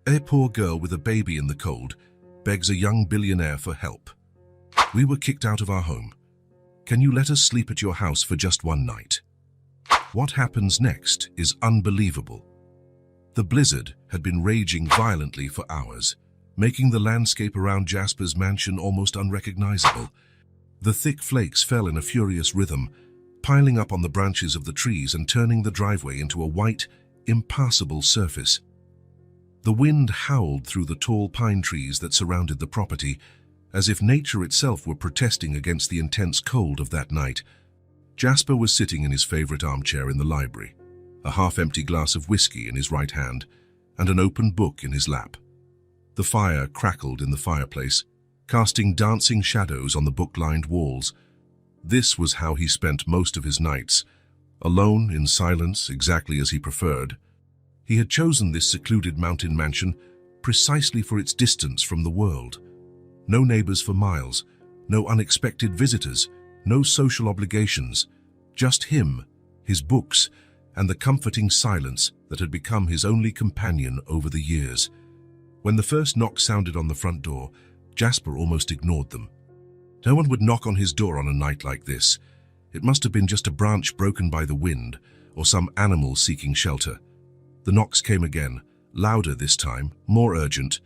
A poor girl with a baby in the cold begs a young billionaire for help. We were kicked out of our home. Can you let us sleep at your house for just one night? What happens next is unbelievable. The blizzard had been raging violently for hours, making the landscape around Jasper's mansion almost unrecognizable. The thick flakes fell in a furious rhythm, piling up on the branches of the trees and turning the driveway into a white, impassable surface. The wind howled through the tall pine trees that surrounded the property, as if nature itself were protesting against the intense cold of that night. Jasper was sitting in his favorite armchair in the library, a half-empty glass of whiskey in his right hand and an open book in his lap. The fire crackled in the fireplace, casting dancing shadows on the book-lined walls. This was how he spent most of his nights, alone in silence, exactly as he preferred. He had chosen this secluded mountain mansion precisely for its distance from the world. No neighbors for miles, no unexpected visitors, no social obligations, just him, his books, and the comforting silence that had become his only companion over the years. When the first knock sounded on the front door, Jasper almost ignored them. No one would knock on his door on a night like this. It must have been just a branch broken by the wind, or some animal seeking shelter. The knocks came again, louder this time, more urgent,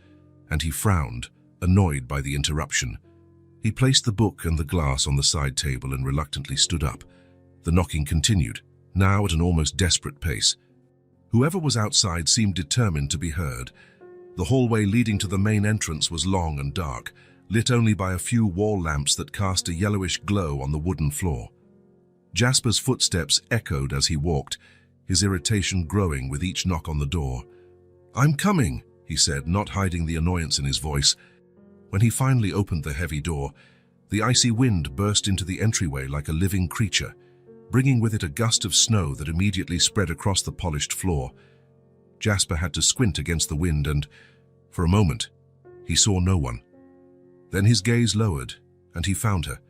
and he frowned, annoyed by the interruption. He placed the book and the glass on the side table and reluctantly stood up. The knocking continued, now at an almost desperate pace. Whoever was outside seemed determined to be heard. The hallway leading to the main entrance was long and dark, lit only by a few wall lamps that cast a yellowish glow on the wooden floor. Jasper's footsteps echoed as he walked, his irritation growing with each knock on the door. "I'm coming," he said, not hiding the annoyance in his voice. When he finally opened the heavy door, the icy wind burst into the entryway like a living creature, bringing with it a gust of snow that immediately spread across the polished floor. Jasper had to squint against the wind and, for a moment, he saw no one. Then his gaze lowered, and he found her.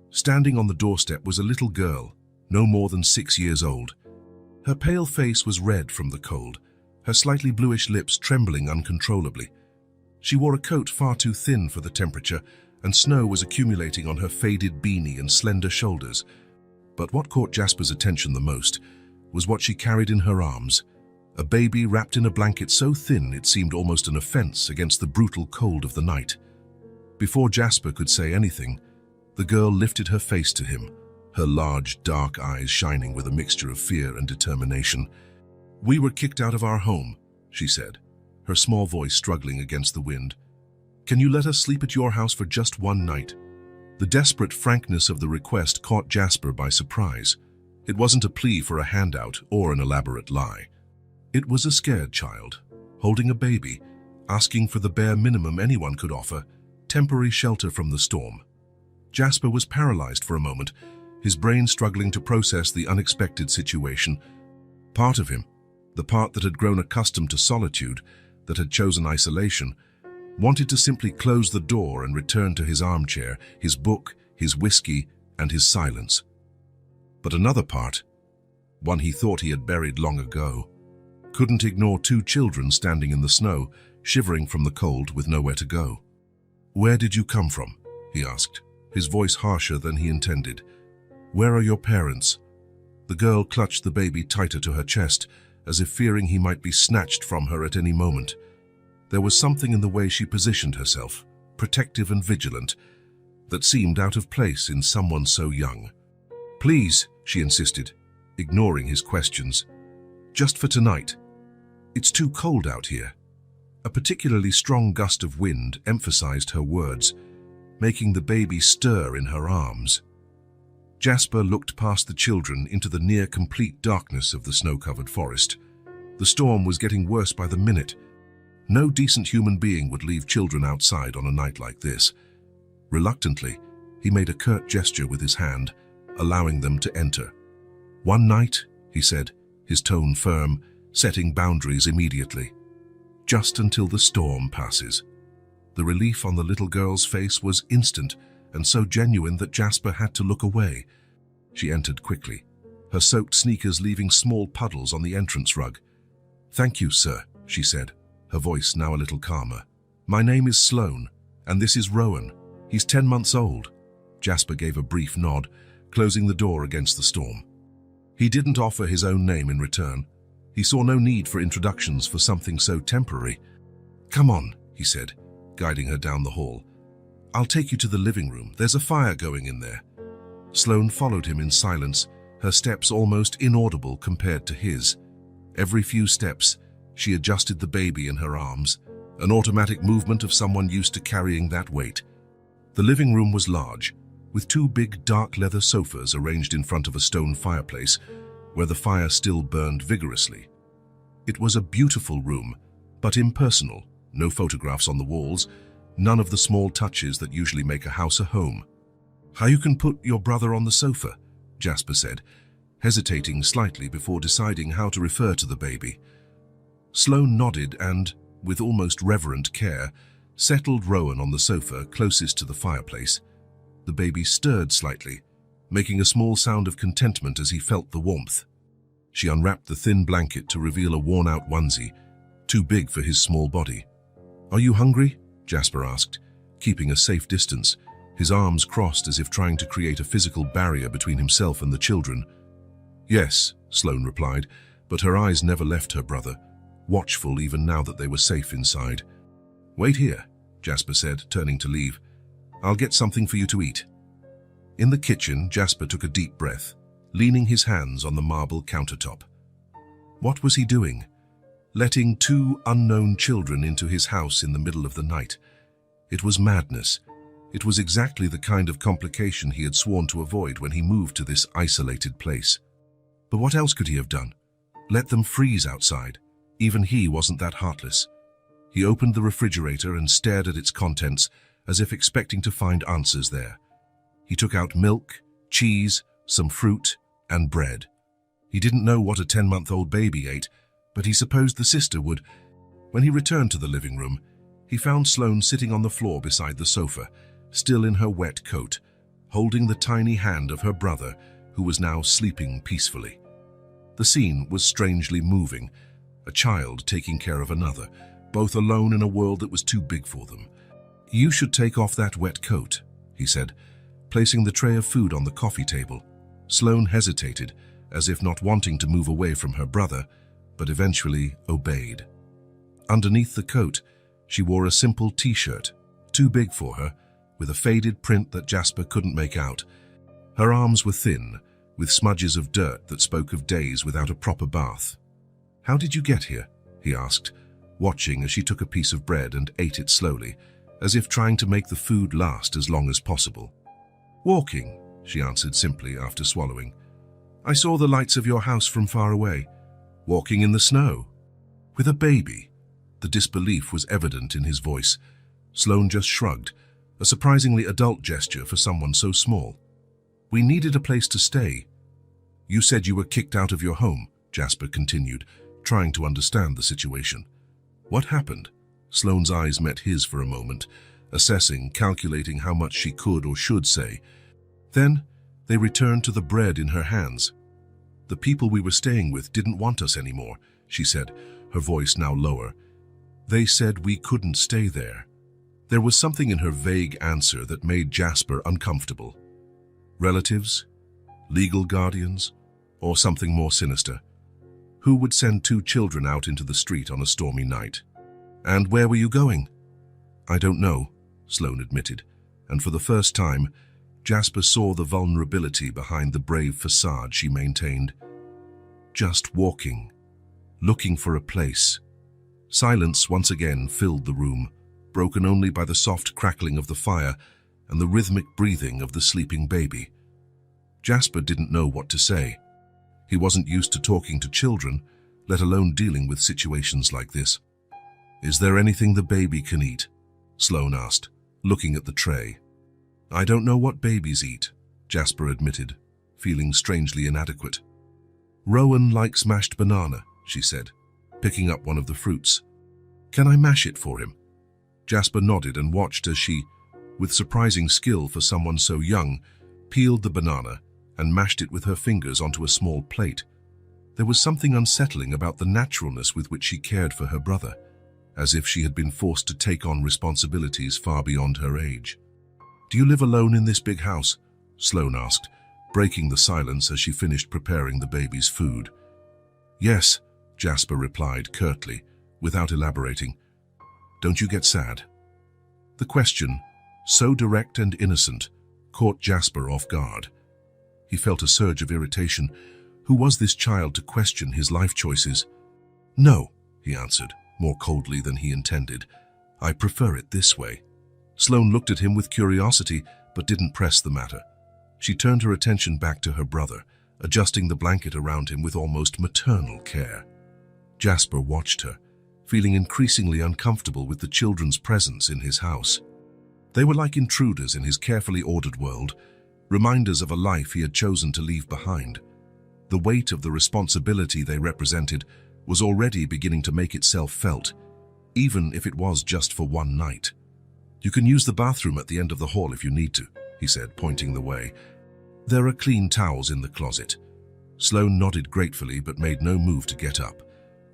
Standing on the doorstep was a little girl, no more than 6 years old. Her pale face was red from the cold, her slightly bluish lips trembling uncontrollably. She wore a coat far too thin for the temperature, and snow was accumulating on her faded beanie and slender shoulders. But what caught Jasper's attention the most was what she carried in her arms, a baby wrapped in a blanket so thin it seemed almost an offense against the brutal cold of the night. Before Jasper could say anything, the girl lifted her face to him, her large, dark eyes shining with a mixture of fear and determination. "We were kicked out of our home," she said, her small voice struggling against the wind. "Can you let us sleep at your house for just one night?" The desperate frankness of the request caught Jasper by surprise. It wasn't a plea for a handout or an elaborate lie. It was a scared child, holding a baby, asking for the bare minimum anyone could offer, temporary shelter from the storm. Jasper was paralyzed for a moment, his brain struggling to process the unexpected situation. Part of him, the part that had grown accustomed to solitude, that had chosen isolation, wanted to simply close the door and return to his armchair, his book, his whiskey, and his silence. But another part, one he thought he had buried long ago, couldn't ignore 2 children standing in the snow, shivering from the cold with nowhere to go. "Where did you come from?" he asked, his voice harsher than he intended. "Where are your parents?" The girl clutched the baby tighter to her chest, as if fearing he might be snatched from her at any moment. There was something in the way she positioned herself, protective and vigilant, that seemed out of place in someone so young. "Please," she insisted, ignoring his questions. "Just for tonight. It's too cold out here." A particularly strong gust of wind emphasized her words, making the baby stir in her arms. Jasper looked past the children into the near-complete darkness of the snow-covered forest. The storm was getting worse by the minute. No decent human being would leave children outside on a night like this. Reluctantly, he made a curt gesture with his hand, allowing them to enter. "One night," he said, his tone firm, setting boundaries immediately. "Just until the storm passes." The relief on the little girl's face was instant and so genuine that Jasper had to look away. She entered quickly, her soaked sneakers leaving small puddles on the entrance rug. "Thank you, sir," she said, her voice now a little calmer. "My name is Sloane, and this is Rowan. He's 10 months old." Jasper gave a brief nod, closing the door against the storm. He didn't offer his own name in return. He saw no need for introductions for something so temporary. "Come on," he said, guiding her down the hall. "I'll take you to the living room. There's a fire going in there." Sloane followed him in silence, her steps almost inaudible compared to his. Every few steps, she adjusted the baby in her arms, an automatic movement of someone used to carrying that weight. The living room was large, with 2 big dark leather sofas arranged in front of a stone fireplace, where the fire still burned vigorously. It was a beautiful room, but impersonal. No photographs on the walls, none of the small touches that usually make a house a home. "How you can put your brother on the sofa," Jasper said, hesitating slightly before deciding how to refer to the baby. Sloane nodded and, with almost reverent care, settled Rowan on the sofa closest to the fireplace. The baby stirred slightly, making a small sound of contentment as he felt the warmth. She unwrapped the thin blanket to reveal a worn-out onesie, too big for his small body. "Are you hungry?" Jasper asked, keeping a safe distance, his arms crossed as if trying to create a physical barrier between himself and the children. "Yes," Sloane replied, but her eyes never left her brother, watchful even now that they were safe inside. "Wait here," Jasper said, turning to leave. "I'll get something for you to eat." In the kitchen, Jasper took a deep breath, leaning his hands on the marble countertop. What was he doing? Letting 2 unknown children into his house in the middle of the night. It was madness. It was exactly the kind of complication he had sworn to avoid when he moved to this isolated place. But what else could he have done? Let them freeze outside? Even he wasn't that heartless. He opened the refrigerator and stared at its contents as if expecting to find answers there. He took out milk, cheese, some fruit, and bread. He didn't know what a 10-month-old baby ate, but he supposed the sister would. When he returned to the living room, he found Sloane sitting on the floor beside the sofa, still in her wet coat, holding the tiny hand of her brother, who was now sleeping peacefully. The scene was strangely moving, a child taking care of another, both alone in a world that was too big for them. "You should take off that wet coat," he said, placing the tray of food on the coffee table. Sloane hesitated, as if not wanting to move away from her brother, but eventually obeyed. Underneath the coat, she wore a simple t-shirt, too big for her, with a faded print that Jasper couldn't make out. Her arms were thin, with smudges of dirt that spoke of days without a proper bath. "How did you get here?" he asked, watching as she took a piece of bread and ate it slowly, as if trying to make the food last as long as possible. "Walking," she answered simply after swallowing. "I saw the lights of your house from far away. Walking in the snow. With a baby." The disbelief was evident in his voice. Sloane just shrugged, a surprisingly adult gesture for someone so small. "We needed a place to stay." "You said you were kicked out of your home," Jasper continued, trying to understand the situation. "What happened?" Sloane's eyes met his for a moment, assessing, calculating how much she could or should say. Then they returned to the bread in her hands. "The people we were staying with didn't want us anymore," she said, her voice now lower. "They said we couldn't stay there." There was something in her vague answer that made Jasper uncomfortable. Relatives? Legal guardians? Or something more sinister? Who would send 2 children out into the street on a stormy night? "And where were you going?" "I don't know," Sloane admitted, and for the first time, Jasper saw the vulnerability behind the brave facade she maintained. Just walking, looking for a place. Silence once again filled the room, broken only by the soft crackling of the fire and the rhythmic breathing of the sleeping baby. Jasper didn't know what to say. He wasn't used to talking to children, let alone dealing with situations like this. "Is there anything the baby can eat?" Sloane asked, looking at the tray. "I don't know what babies eat," Jasper admitted, feeling strangely inadequate. "Rowan likes mashed banana," she said, picking up one of the fruits. "Can I mash it for him?" Jasper nodded and watched as she, with surprising skill for someone so young, peeled the banana and mashed it with her fingers onto a small plate. There was something unsettling about the naturalness with which she cared for her brother. as if she had been forced to take on responsibilities far beyond her age. "Do you live alone in this big house?" Sloane asked, breaking the silence as she finished preparing the baby's food. "Yes," Jasper replied curtly, without elaborating. "Don't you get sad?" The question, so direct and innocent, caught Jasper off guard. He felt a surge of irritation. Who was this child to question his life choices? "No," he answered, more coldly than he intended. "I prefer it this way." Sloane looked at him with curiosity, but didn't press the matter. She turned her attention back to her brother, adjusting the blanket around him with almost maternal care. Jasper watched her, feeling increasingly uncomfortable with the children's presence in his house. They were like intruders in his carefully ordered world, reminders of a life he had chosen to leave behind. The weight of the responsibility they represented was already beginning to make itself felt, even if it was just for one night. "You can use the bathroom at the end of the hall if you need to," he said, pointing the way. "There are clean towels in the closet." Sloane nodded gratefully but made no move to get up.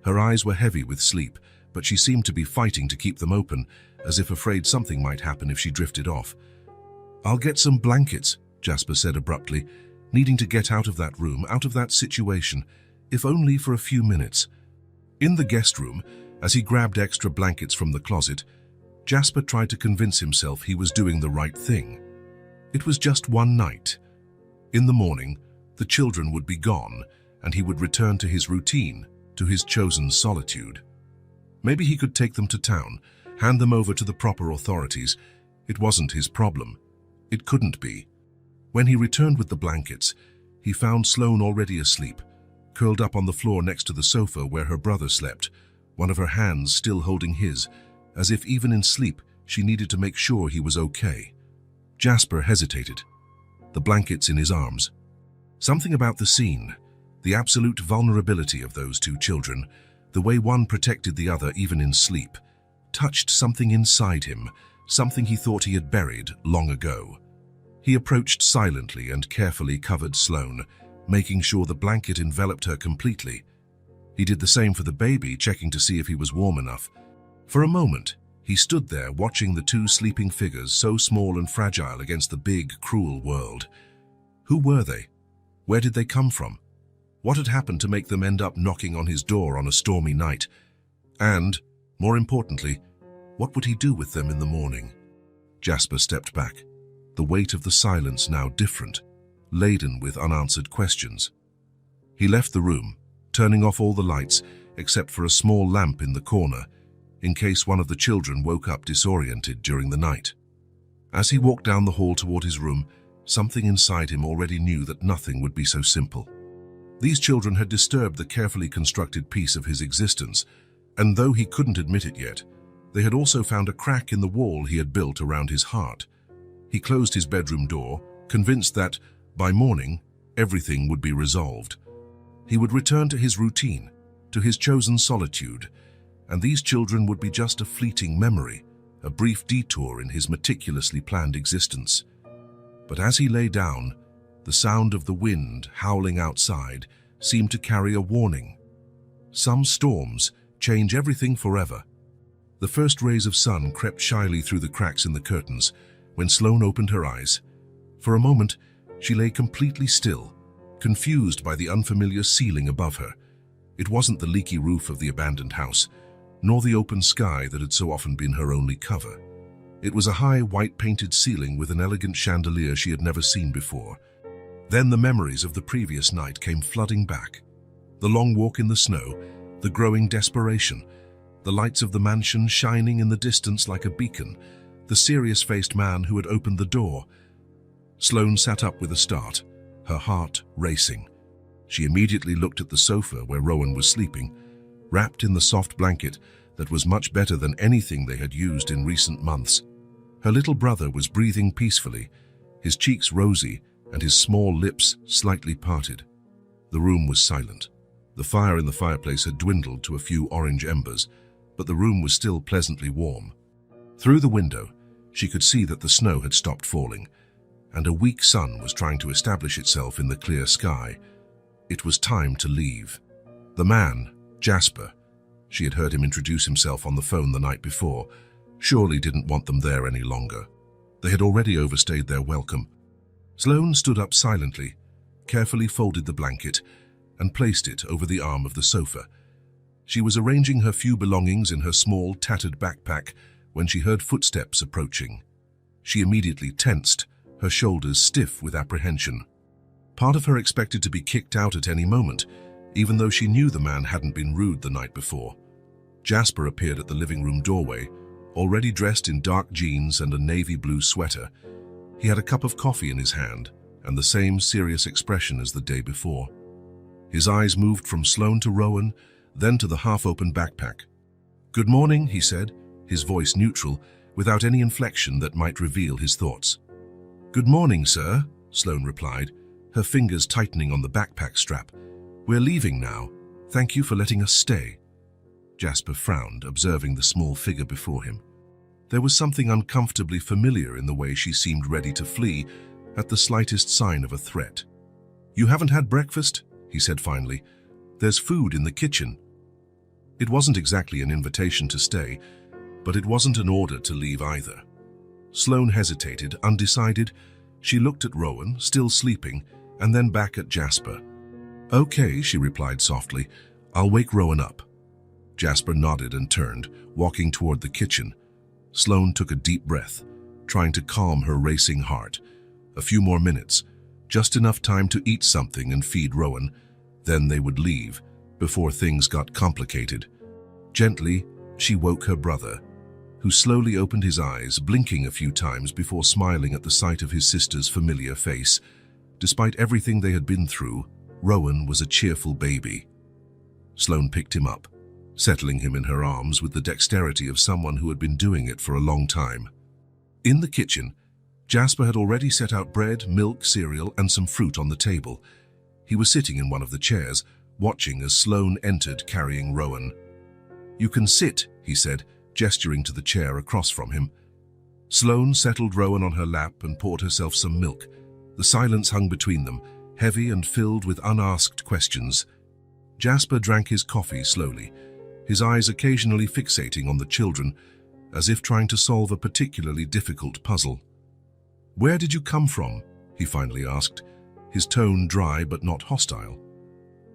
Her eyes were heavy with sleep, but she seemed to be fighting to keep them open, as if afraid something might happen if she drifted off. "I'll get some blankets," Jasper said abruptly, needing to get out of that room, out of that situation, if only for a few minutes. In the guest room, as he grabbed extra blankets from the closet, Jasper tried to convince himself he was doing the right thing. It was just one night. In the morning, the children would be gone, and he would return to his routine, to his chosen solitude. Maybe he could take them to town, hand them over to the proper authorities. It wasn't his problem. It couldn't be. When he returned with the blankets, he found Sloane already asleep, curled up on the floor next to the sofa where her brother slept, one of her hands still holding his, as if even in sleep she needed to make sure he was okay. Jasper hesitated, the blankets in his arms. Something about the scene, the absolute vulnerability of those two children, the way one protected the other even in sleep, touched something inside him, something he thought he had buried long ago. He approached silently and carefully covered Sloane, making sure the blanket enveloped her completely. He did the same for the baby, checking to see if he was warm enough. For a moment, he stood there watching the two sleeping figures so small and fragile against the big, cruel world. Who were they? Where did they come from? What had happened to make them end up knocking on his door on a stormy night? And, more importantly, what would he do with them in the morning? Jasper stepped back, the weight of the silence now different, laden with unanswered questions. He left the room, turning off all the lights except for a small lamp in the corner, in case one of the children woke up disoriented during the night. As he walked down the hall toward his room, something inside him already knew that nothing would be so simple. These children had disturbed the carefully constructed peace of his existence, and though he couldn't admit it yet, they had also found a crack in the wall he had built around his heart. He closed his bedroom door, convinced that, by morning, everything would be resolved. He would return to his routine, to his chosen solitude, and these children would be just a fleeting memory, a brief detour in his meticulously planned existence. But as he lay down, the sound of the wind howling outside seemed to carry a warning. Some storms change everything forever. The first rays of sun crept shyly through the cracks in the curtains when Sloane opened her eyes. For a moment, she lay completely still, confused by the unfamiliar ceiling above her. It wasn't the leaky roof of the abandoned house, nor the open sky that had so often been her only cover. It was a high, white-painted ceiling with an elegant chandelier she had never seen before. Then the memories of the previous night came flooding back. The long walk in the snow, the growing desperation, the lights of the mansion shining in the distance like a beacon, the serious-faced man who had opened the door. Sloane sat up with a start, her heart racing. She immediately looked at the sofa where Rowan was sleeping, wrapped in the soft blanket that was much better than anything they had used in recent months. Her little brother was breathing peacefully, his cheeks rosy and his small lips slightly parted. The room was silent. The fire in the fireplace had dwindled to a few orange embers, but the room was still pleasantly warm. Through the window, she could see that the snow had stopped falling, and a weak sun was trying to establish itself in the clear sky. It was time to leave. The man, Jasper, She had heard him introduce himself on the phone the night before. Surely didn't want them there any longer. They had already overstayed their welcome. Sloane stood up silently, carefully folded the blanket, and placed it over the arm of the sofa. She was arranging her few belongings in her small, tattered backpack when she heard footsteps approaching. She immediately tensed, her shoulders stiff with apprehension. Part of her expected to be kicked out at any moment, even though she knew the man hadn't been rude the night before. Jasper appeared at the living room doorway, already dressed in dark jeans and a navy blue sweater. He had a cup of coffee in his hand and the same serious expression as the day before. His eyes moved from Sloane to Rowan, then to the half-open backpack. "Good morning," he said, his voice neutral, without any inflection that might reveal his thoughts. "Good morning, sir," Sloane replied, her fingers tightening on the backpack strap. "We're leaving now. Thank you for letting us stay." Jasper frowned, observing the small figure before him. There was something uncomfortably familiar in the way she seemed ready to flee at the slightest sign of a threat. "You haven't had breakfast?" he said finally. "There's food in the kitchen." It wasn't exactly an invitation to stay, but it wasn't an order to leave either. Sloane hesitated, undecided. She looked at Rowan, still sleeping, and then back at Jasper. "Okay," she replied softly. "I'll wake Rowan up." Jasper nodded and turned, walking toward the kitchen. Sloane took a deep breath, trying to calm her racing heart. A few more minutes, just enough time to eat something and feed Rowan. Then they would leave, before things got complicated. Gently, she woke her brother, who slowly opened his eyes, blinking a few times before smiling at the sight of his sister's familiar face. Despite everything they had been through, Rowan was a cheerful baby. Sloane picked him up, settling him in her arms with the dexterity of someone who had been doing it for a long time. In the kitchen, Jasper had already set out bread, milk, cereal, and some fruit on the table. He was sitting in one of the chairs, watching as Sloane entered carrying Rowan. "You can sit," he said, gesturing to the chair across from him. Sloane settled Rowan on her lap and poured herself some milk. The silence hung between them, heavy and filled with unasked questions. Jasper drank his coffee slowly, his eyes occasionally fixating on the children, as if trying to solve a particularly difficult puzzle. "Where did you come from?" he finally asked, his tone dry but not hostile.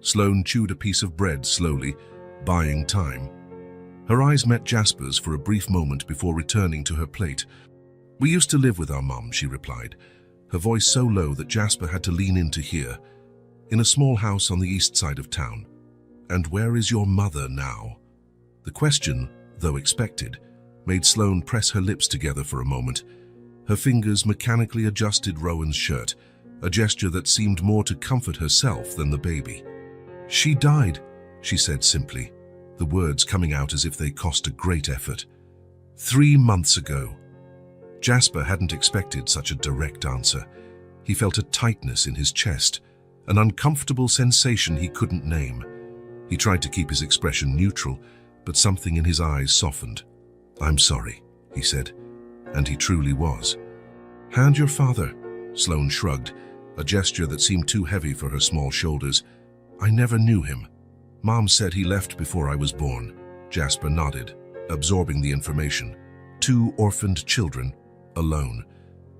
Sloane chewed a piece of bread slowly, buying time. Her eyes met Jasper's for a brief moment before returning to her plate. "We used to live with our mum," she replied, her voice so low that Jasper had to lean in to hear, "in a small house on the east side of town." "And where is your mother now?" The question, though expected, made Sloane press her lips together for a moment. Her fingers mechanically adjusted Rowan's shirt, a gesture that seemed more to comfort herself than the baby. "She died," she said simply, the words coming out as if they cost a great effort. 3 months ago." Jasper hadn't expected such a direct answer. He felt a tightness in his chest, an uncomfortable sensation he couldn't name. He tried to keep his expression neutral, but something in his eyes softened. "I'm sorry," he said, and he truly was. "And your father?" Sloane shrugged, a gesture that seemed too heavy for her small shoulders. "I never knew him. Mom said he left before I was born." Jasper nodded, absorbing the information. 2 orphaned children, alone.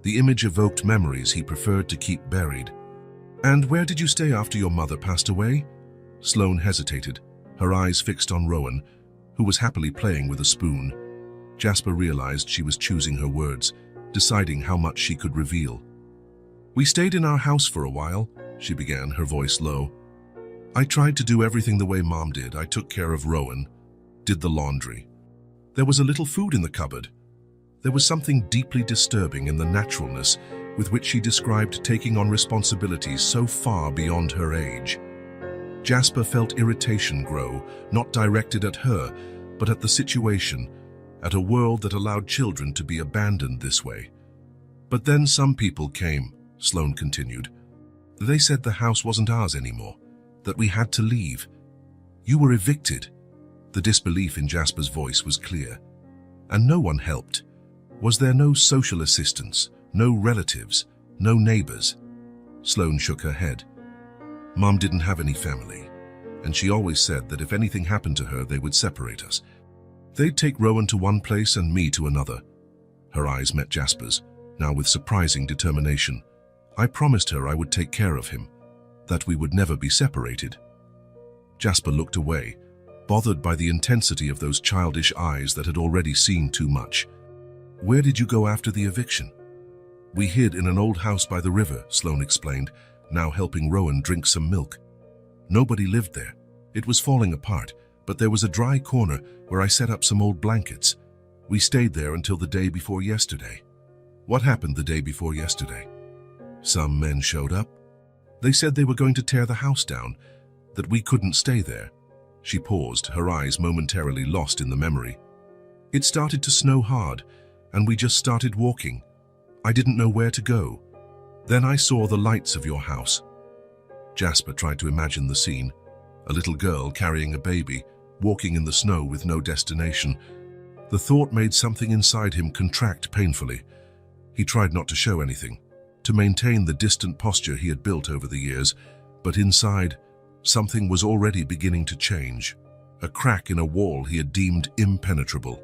The image evoked memories he preferred to keep buried. "And where did you stay after your mother passed away?" Sloane hesitated, her eyes fixed on Rowan, who was happily playing with a spoon. Jasper realized she was choosing her words, deciding how much she could reveal. "We stayed in our house for a while," she began, her voice low. "I tried to do everything the way Mom did. I took care of Rowan, did the laundry. There was a little food in the cupboard." There was something deeply disturbing in the naturalness with which she described taking on responsibilities so far beyond her age. Jasper felt irritation grow, not directed at her, but at the situation, at a world that allowed children to be abandoned this way. "But then some people came," Sloane continued. "They said the house wasn't ours anymore, that we had to leave. You were evicted." The disbelief in Jasper's voice was clear. "And no one helped. Was there no social assistance, no relatives, no neighbors?" Sloane shook her head. "Mom didn't have any family, and she always said that if anything happened to her, they would separate us. They'd take Rowan to one place and me to another. Her eyes met Jasper's, now with surprising determination. I promised her I would take care of him, that we would never be separated. Jasper looked away, bothered by the intensity of those childish eyes that had already seen too much. Where did you go after the eviction? We hid in an old house by the river, Sloane explained, now helping Rowan drink some milk. Nobody lived there. It was falling apart, but there was a dry corner where I set up some old blankets. We stayed there until the day before yesterday. What happened the day before yesterday? Some men showed up. They said they were going to tear the house down, that we couldn't stay there. She paused, her eyes momentarily lost in the memory. It started to snow hard, and we just started walking. I didn't know where to go. Then I saw the lights of your house. Jasper tried to imagine the scene. A little girl carrying a baby, walking in the snow with no destination. The thought made something inside him contract painfully. He tried not to show anything, to maintain the distant posture he had built over the years, but inside, something was already beginning to change. A crack in a wall he had deemed impenetrable.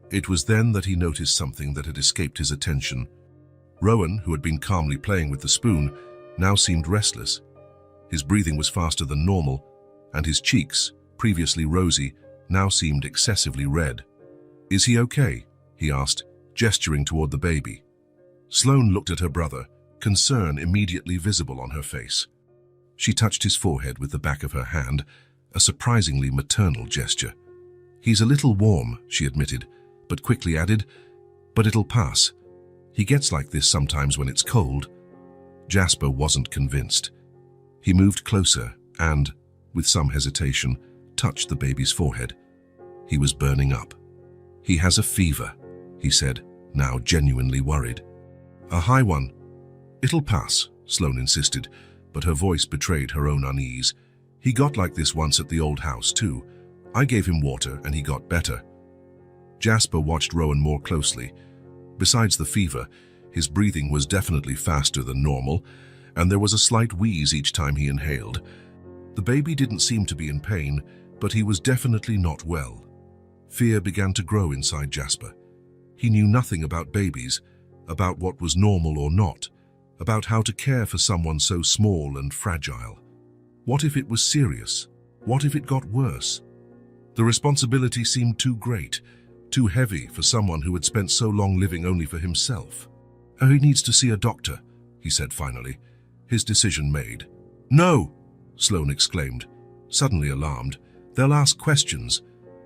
It was then that he noticed something that had escaped his attention. Rowan, who had been calmly playing with the spoon, now seemed restless. His breathing was faster than normal, and his cheeks, previously rosy, now seemed excessively red. "Is he okay?" he asked, gesturing toward the baby. Sloane looked at her brother, concern immediately visible on her face. She touched his forehead with the back of her hand, a surprisingly maternal gesture. "He's a little warm," she admitted, but quickly added, "But it'll pass. He gets like this sometimes when it's cold." Jasper wasn't convinced. He moved closer and, with some hesitation, touched the baby's forehead. He was burning up. "He has a fever," he said, now genuinely worried. "A high one." "It'll pass," Sloane insisted, but her voice betrayed her own unease. "He got like this once at the old house, too. I gave him water and he got better." Jasper watched Rowan more closely. Besides the fever, his breathing was definitely faster than normal, and there was a slight wheeze each time he inhaled. The baby didn't seem to be in pain, but he was definitely not well. Fear began to grow inside Jasper. He knew nothing about babies, about what was normal or not, about how to care for someone so small and fragile. What if it was serious? What if it got worse? The responsibility seemed too great, too heavy for someone who had spent so long living only for himself. "Oh, he needs to see a doctor," he said finally, his decision made. "No!" Sloane exclaimed, suddenly alarmed. "They'll ask questions.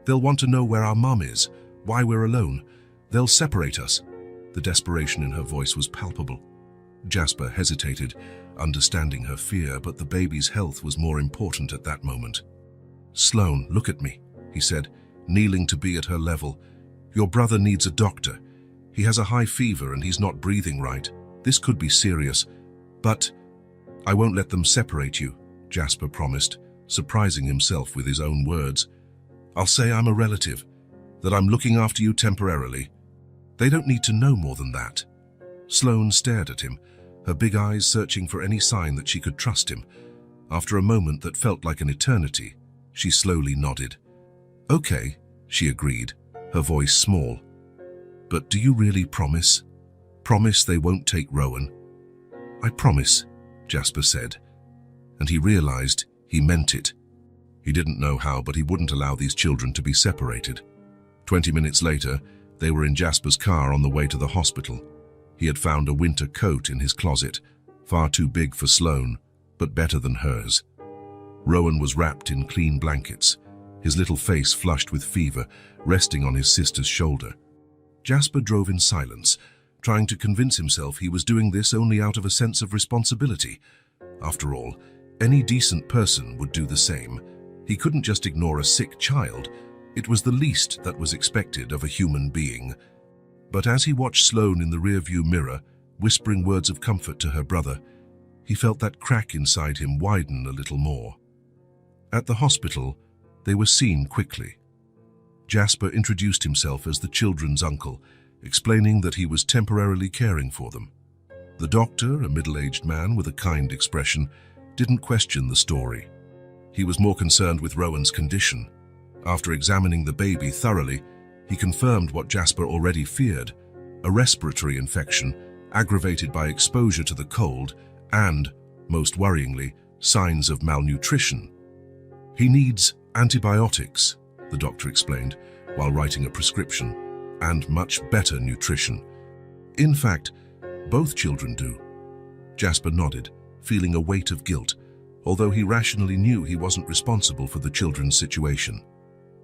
They'll want to know where our mum is, why we're alone. They'll separate us." The desperation in her voice was palpable. Jasper hesitated, understanding her fear, but the baby's health was more important at that moment. "Sloane, look at me," he said, kneeling to be at her level. "Your brother needs a doctor. He has a high fever and he's not breathing right. This could be serious. But I won't let them separate you," Jasper promised, surprising himself with his own words. "I'll say I'm a relative, that I'm looking after you temporarily. They don't need to know more than that." Sloane stared at him, her big eyes searching for any sign that she could trust him. After a moment that felt like an eternity, she slowly nodded. "Okay," she agreed, her voice small. "But do you really promise? Promise they won't take Rowan?" "I promise," Jasper said, and he realized he meant it. He didn't know how, but he wouldn't allow these children to be separated. 20 minutes later, they were in Jasper's car on the way to the hospital. He had found a winter coat in his closet, far too big for Sloane, but better than hers. Rowan was wrapped in clean blankets, his little face flushed with fever, resting on his sister's shoulder. Jasper drove in silence, trying to convince himself he was doing this only out of a sense of responsibility. After all, any decent person would do the same. He couldn't just ignore a sick child. It was the least that was expected of a human being. But as he watched Sloane in the rearview mirror, whispering words of comfort to her brother, he felt that crack inside him widen a little more. At the hospital, they were seen quickly. Jasper introduced himself as the children's uncle, explaining that he was temporarily caring for them. The doctor, a middle-aged man with a kind expression, didn't question the story. He was more concerned with Rowan's condition. After examining the baby thoroughly, he confirmed what Jasper already feared: a respiratory infection aggravated by exposure to the cold and, most worryingly, signs of malnutrition. "He needs antibiotics," the doctor explained, while writing a prescription, "and much better nutrition." "In fact, both children do." Jasper nodded, feeling a weight of guilt, although he rationally knew he wasn't responsible for the children's situation.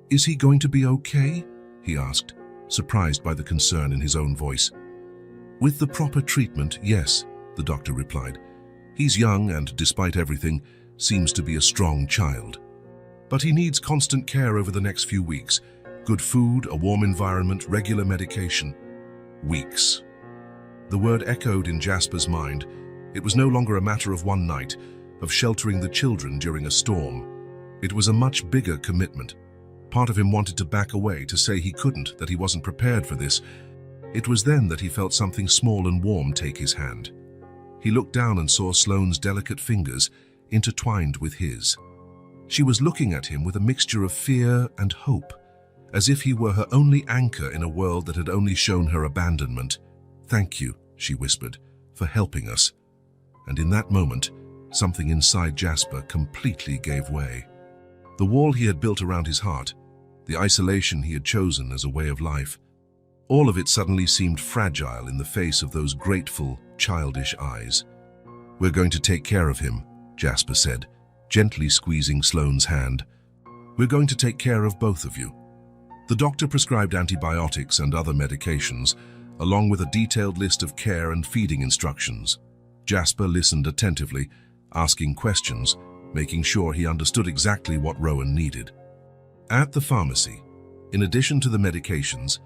"Is he going to be okay?" he asked, surprised by the concern in his own voice. "With the proper treatment, yes," the doctor replied. "He's young and, despite everything, seems to be a strong child. But he needs constant care over the next few weeks. Good food, a warm environment, regular medication." Weeks. The word echoed in Jasper's mind. It was no longer a matter of one night, of sheltering the children during a storm. It was a much bigger commitment. Part of him wanted to back away, to say he couldn't, that he wasn't prepared for this. It was then that he felt something small and warm take his hand. He looked down and saw Sloane's delicate fingers intertwined with his. She was looking at him with a mixture of fear and hope, as if he were her only anchor in a world that had only shown her abandonment. "Thank you," she whispered, "for helping us." And in that moment, something inside Jasper completely gave way. The wall he had built around his heart, the isolation he had chosen as a way of life, all of it suddenly seemed fragile in the face of those grateful, childish eyes. "We're going to take care of him," Jasper said, gently squeezing Sloane's hand. "We're going to take care of both of you." The doctor prescribed antibiotics and other medications, along with a detailed list of care and feeding instructions. Jasper listened attentively, asking questions, making sure he understood exactly what Rowan needed. At the pharmacy, in addition to the medications,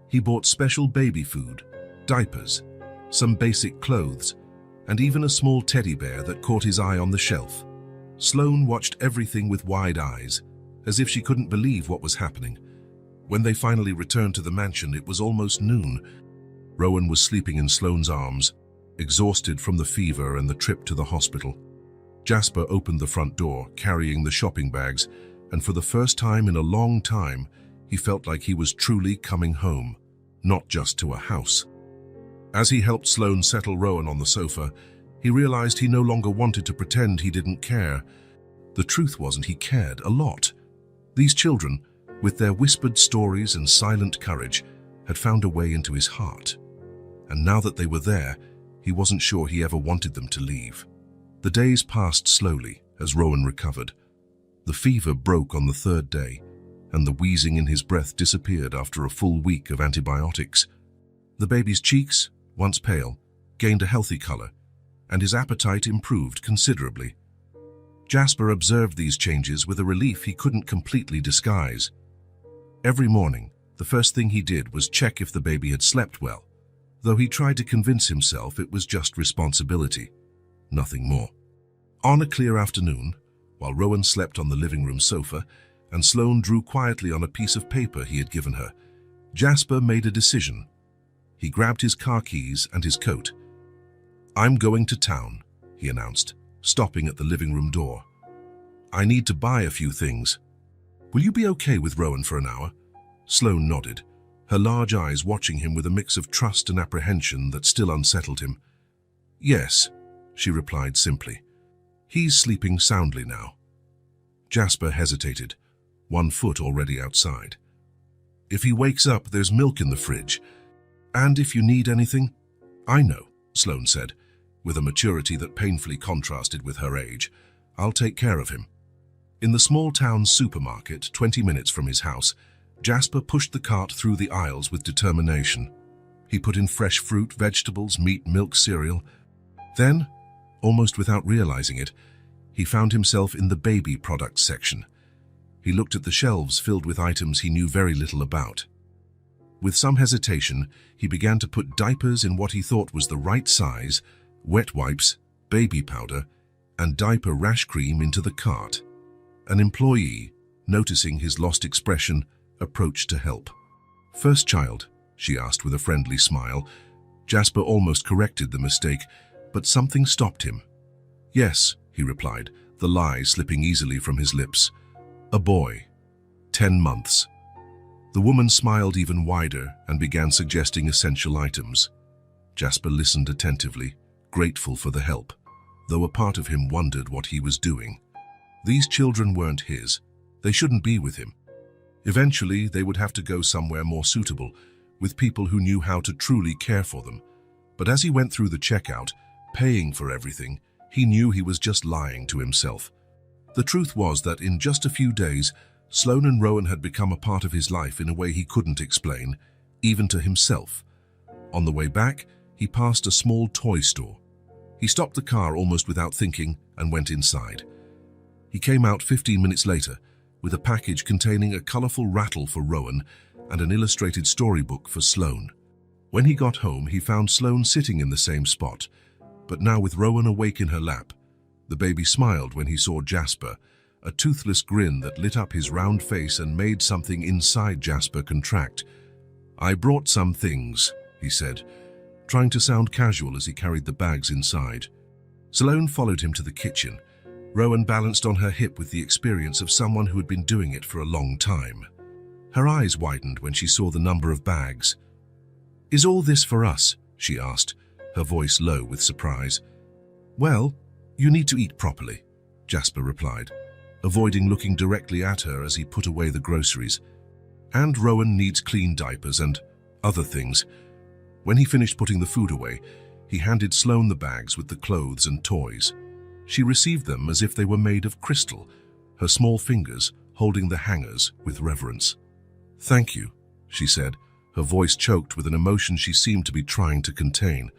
he bought special baby food, diapers, some basic clothes, and even a small teddy bear that caught his eye on the shelf. Sloane watched everything with wide eyes, as if she couldn't believe what was happening. When they finally returned to the mansion, it was almost noon. Rowan was sleeping in Sloane's arms, exhausted from the fever and the trip to the hospital. Jasper opened the front door, carrying the shopping bags, and for the first time in a long time, he felt like he was truly coming home, not just to a house. As he helped Sloane settle Rowan on the sofa, he realized he no longer wanted to pretend he didn't care. The truth wasn't he cared a lot. These children, with their whispered stories and silent courage, had found a way into his heart. And now that they were there, he wasn't sure he ever wanted them to leave. The days passed slowly as Rowan recovered. The fever broke on the third day, and the wheezing in his breath disappeared after a full week of antibiotics. The baby's cheeks, once pale, gained a healthy color, and his appetite improved considerably. Jasper observed these changes with a relief he couldn't completely disguise. Every morning, the first thing he did was check if the baby had slept well, though he tried to convince himself it was just responsibility, nothing more. On a clear afternoon, while Rowan slept on the living room sofa and Sloane drew quietly on a piece of paper he had given her, Jasper made a decision. He grabbed his car keys and his coat. "I'm going to town," he announced, stopping at the living room door. "I need to buy a few things. Will you be okay with Rowan for an hour?" Sloane nodded, her large eyes watching him with a mix of trust and apprehension that still unsettled him. "Yes," she replied simply. "He's sleeping soundly now." Jasper hesitated, one foot already outside. "If he wakes up, there's milk in the fridge. And if you need anything—" "I know," Sloane said, with a maturity that painfully contrasted with her age. "I'll take care of him." In the small town supermarket, 20 minutes from his house, Jasper pushed the cart through the aisles with determination. He put in fresh fruit, vegetables, meat, milk, cereal. Then, almost without realizing it, he found himself in the baby products section. He looked at the shelves filled with items he knew very little about. With some hesitation, he began to put diapers in what he thought was the right size, wet wipes, baby powder, and diaper rash cream into the cart. An employee, noticing his lost expression, approached to help. "First child?" she asked with a friendly smile. Jasper almost corrected the mistake, but something stopped him. "Yes," he replied, the lie slipping easily from his lips. A boy. 10 months. The woman smiled even wider and began suggesting essential items. Jasper listened attentively, grateful for the help, though a part of him wondered what he was doing. These children weren't his. They shouldn't be with him. Eventually, they would have to go somewhere more suitable, with people who knew how to truly care for them. But as he went through the checkout, paying for everything, he knew he was just lying to himself. The truth was that in just a few days, Sloane and Rowan had become a part of his life in a way he couldn't explain, even to himself. On the way back, he passed a small toy store. He stopped the car almost without thinking and went inside. He came out 15 minutes later with a package containing a colorful rattle for Rowan and an illustrated storybook for Sloane. When he got home, he found Sloane sitting in the same spot, but now with Rowan awake in her lap. The baby smiled when he saw Jasper, a toothless grin that lit up his round face and made something inside Jasper contract. "I brought some things," he said, trying to sound casual as he carried the bags inside. Sloane followed him to the kitchen. Rowan balanced on her hip with the experience of someone who had been doing it for a long time. Her eyes widened when she saw the number of bags. "Is all this for us?" she asked, her voice low with surprise. "Well, you need to eat properly," Jasper replied, avoiding looking directly at her as he put away the groceries. "And Rowan needs clean diapers and other things." When he finished putting the food away, he handed Sloane the bags with the clothes and toys. She received them as if they were made of crystal, her small fingers holding the hangers with reverence. "Thank you," she said, her voice choked with an emotion she seemed to be trying to contain.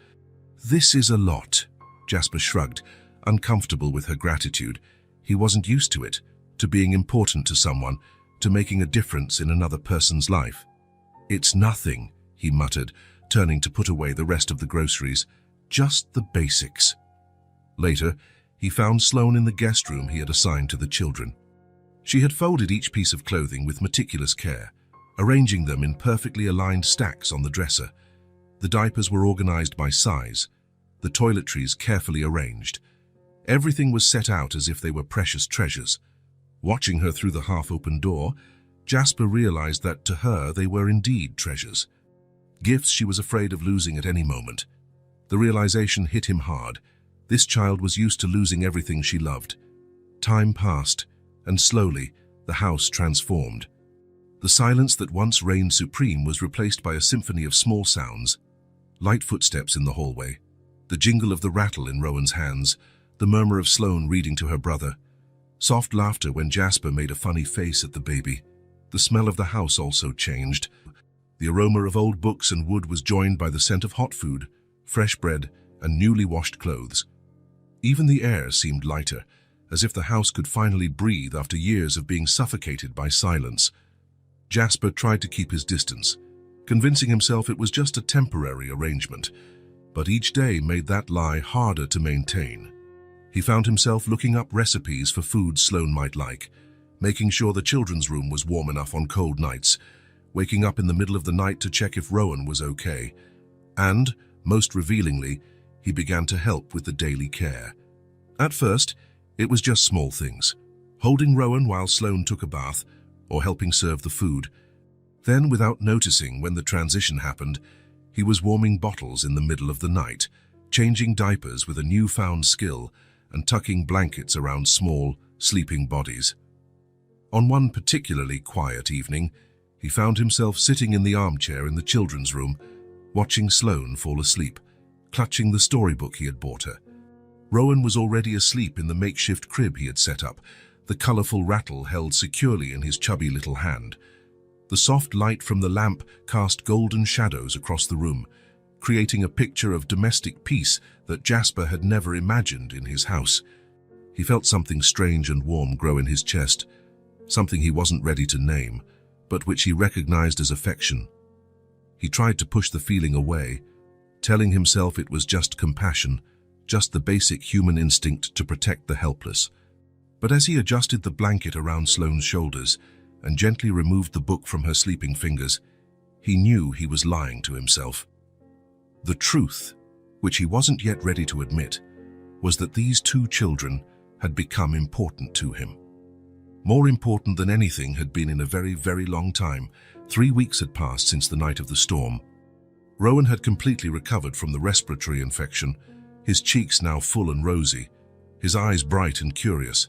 "This is a lot," Jasper shrugged, uncomfortable with her gratitude. He wasn't used to it, to being important to someone, to making a difference in another person's life. "It's nothing," he muttered, turning to put away the rest of the groceries. "Just the basics." Later, he found Sloane in the guest room he had assigned to the children. She had folded each piece of clothing with meticulous care, arranging them in perfectly aligned stacks on the dresser. The diapers were organized by size, the toiletries carefully arranged. Everything was set out as if they were precious treasures. Watching her through the half-open door, Jasper realized that to her they were indeed treasures. Gifts she was afraid of losing at any moment. The realization hit him hard. This child was used to losing everything she loved. Time passed, and slowly, the house transformed. The silence that once reigned supreme was replaced by a symphony of small sounds. Light footsteps in the hallway, the jingle of the rattle in Rowan's hands, the murmur of Sloane reading to her brother. Soft laughter when Jasper made a funny face at the baby. The smell of the house also changed. The aroma of old books and wood was joined by the scent of hot food, fresh bread, and newly washed clothes. Even the air seemed lighter, as if the house could finally breathe after years of being suffocated by silence. Jasper tried to keep his distance, convincing himself it was just a temporary arrangement, but each day made that lie harder to maintain. He found himself looking up recipes for foods Sloane might like, making sure the children's room was warm enough on cold nights, waking up in the middle of the night to check if Rowan was okay. And, most revealingly, he began to help with the daily care. At first, it was just small things, holding Rowan while Sloane took a bath, or helping serve the food. Then, without noticing when the transition happened, he was warming bottles in the middle of the night, changing diapers with a newfound skill, and tucking blankets around small, sleeping bodies. On one particularly quiet evening, he found himself sitting in the armchair in the children's room, watching Sloane fall asleep, clutching the storybook he had bought her. Rowan was already asleep in the makeshift crib he had set up, the colorful rattle held securely in his chubby little hand. The soft light from the lamp cast golden shadows across the room, creating a picture of domestic peace that Jasper had never imagined in his house. He felt something strange and warm grow in his chest, something he wasn't ready to name, but which he recognized as affection. He tried to push the feeling away, telling himself it was just compassion, just the basic human instinct to protect the helpless. But as he adjusted the blanket around Sloane's shoulders and gently removed the book from her sleeping fingers, he knew he was lying to himself. The truth, which he wasn't yet ready to admit, was that these two children, had become important to him. More important than anything had been in a very, very long time. 3 weeks had passed since the night of the storm. Rowan had completely recovered from the respiratory infection, his cheeks now full and rosy, his eyes bright and curious.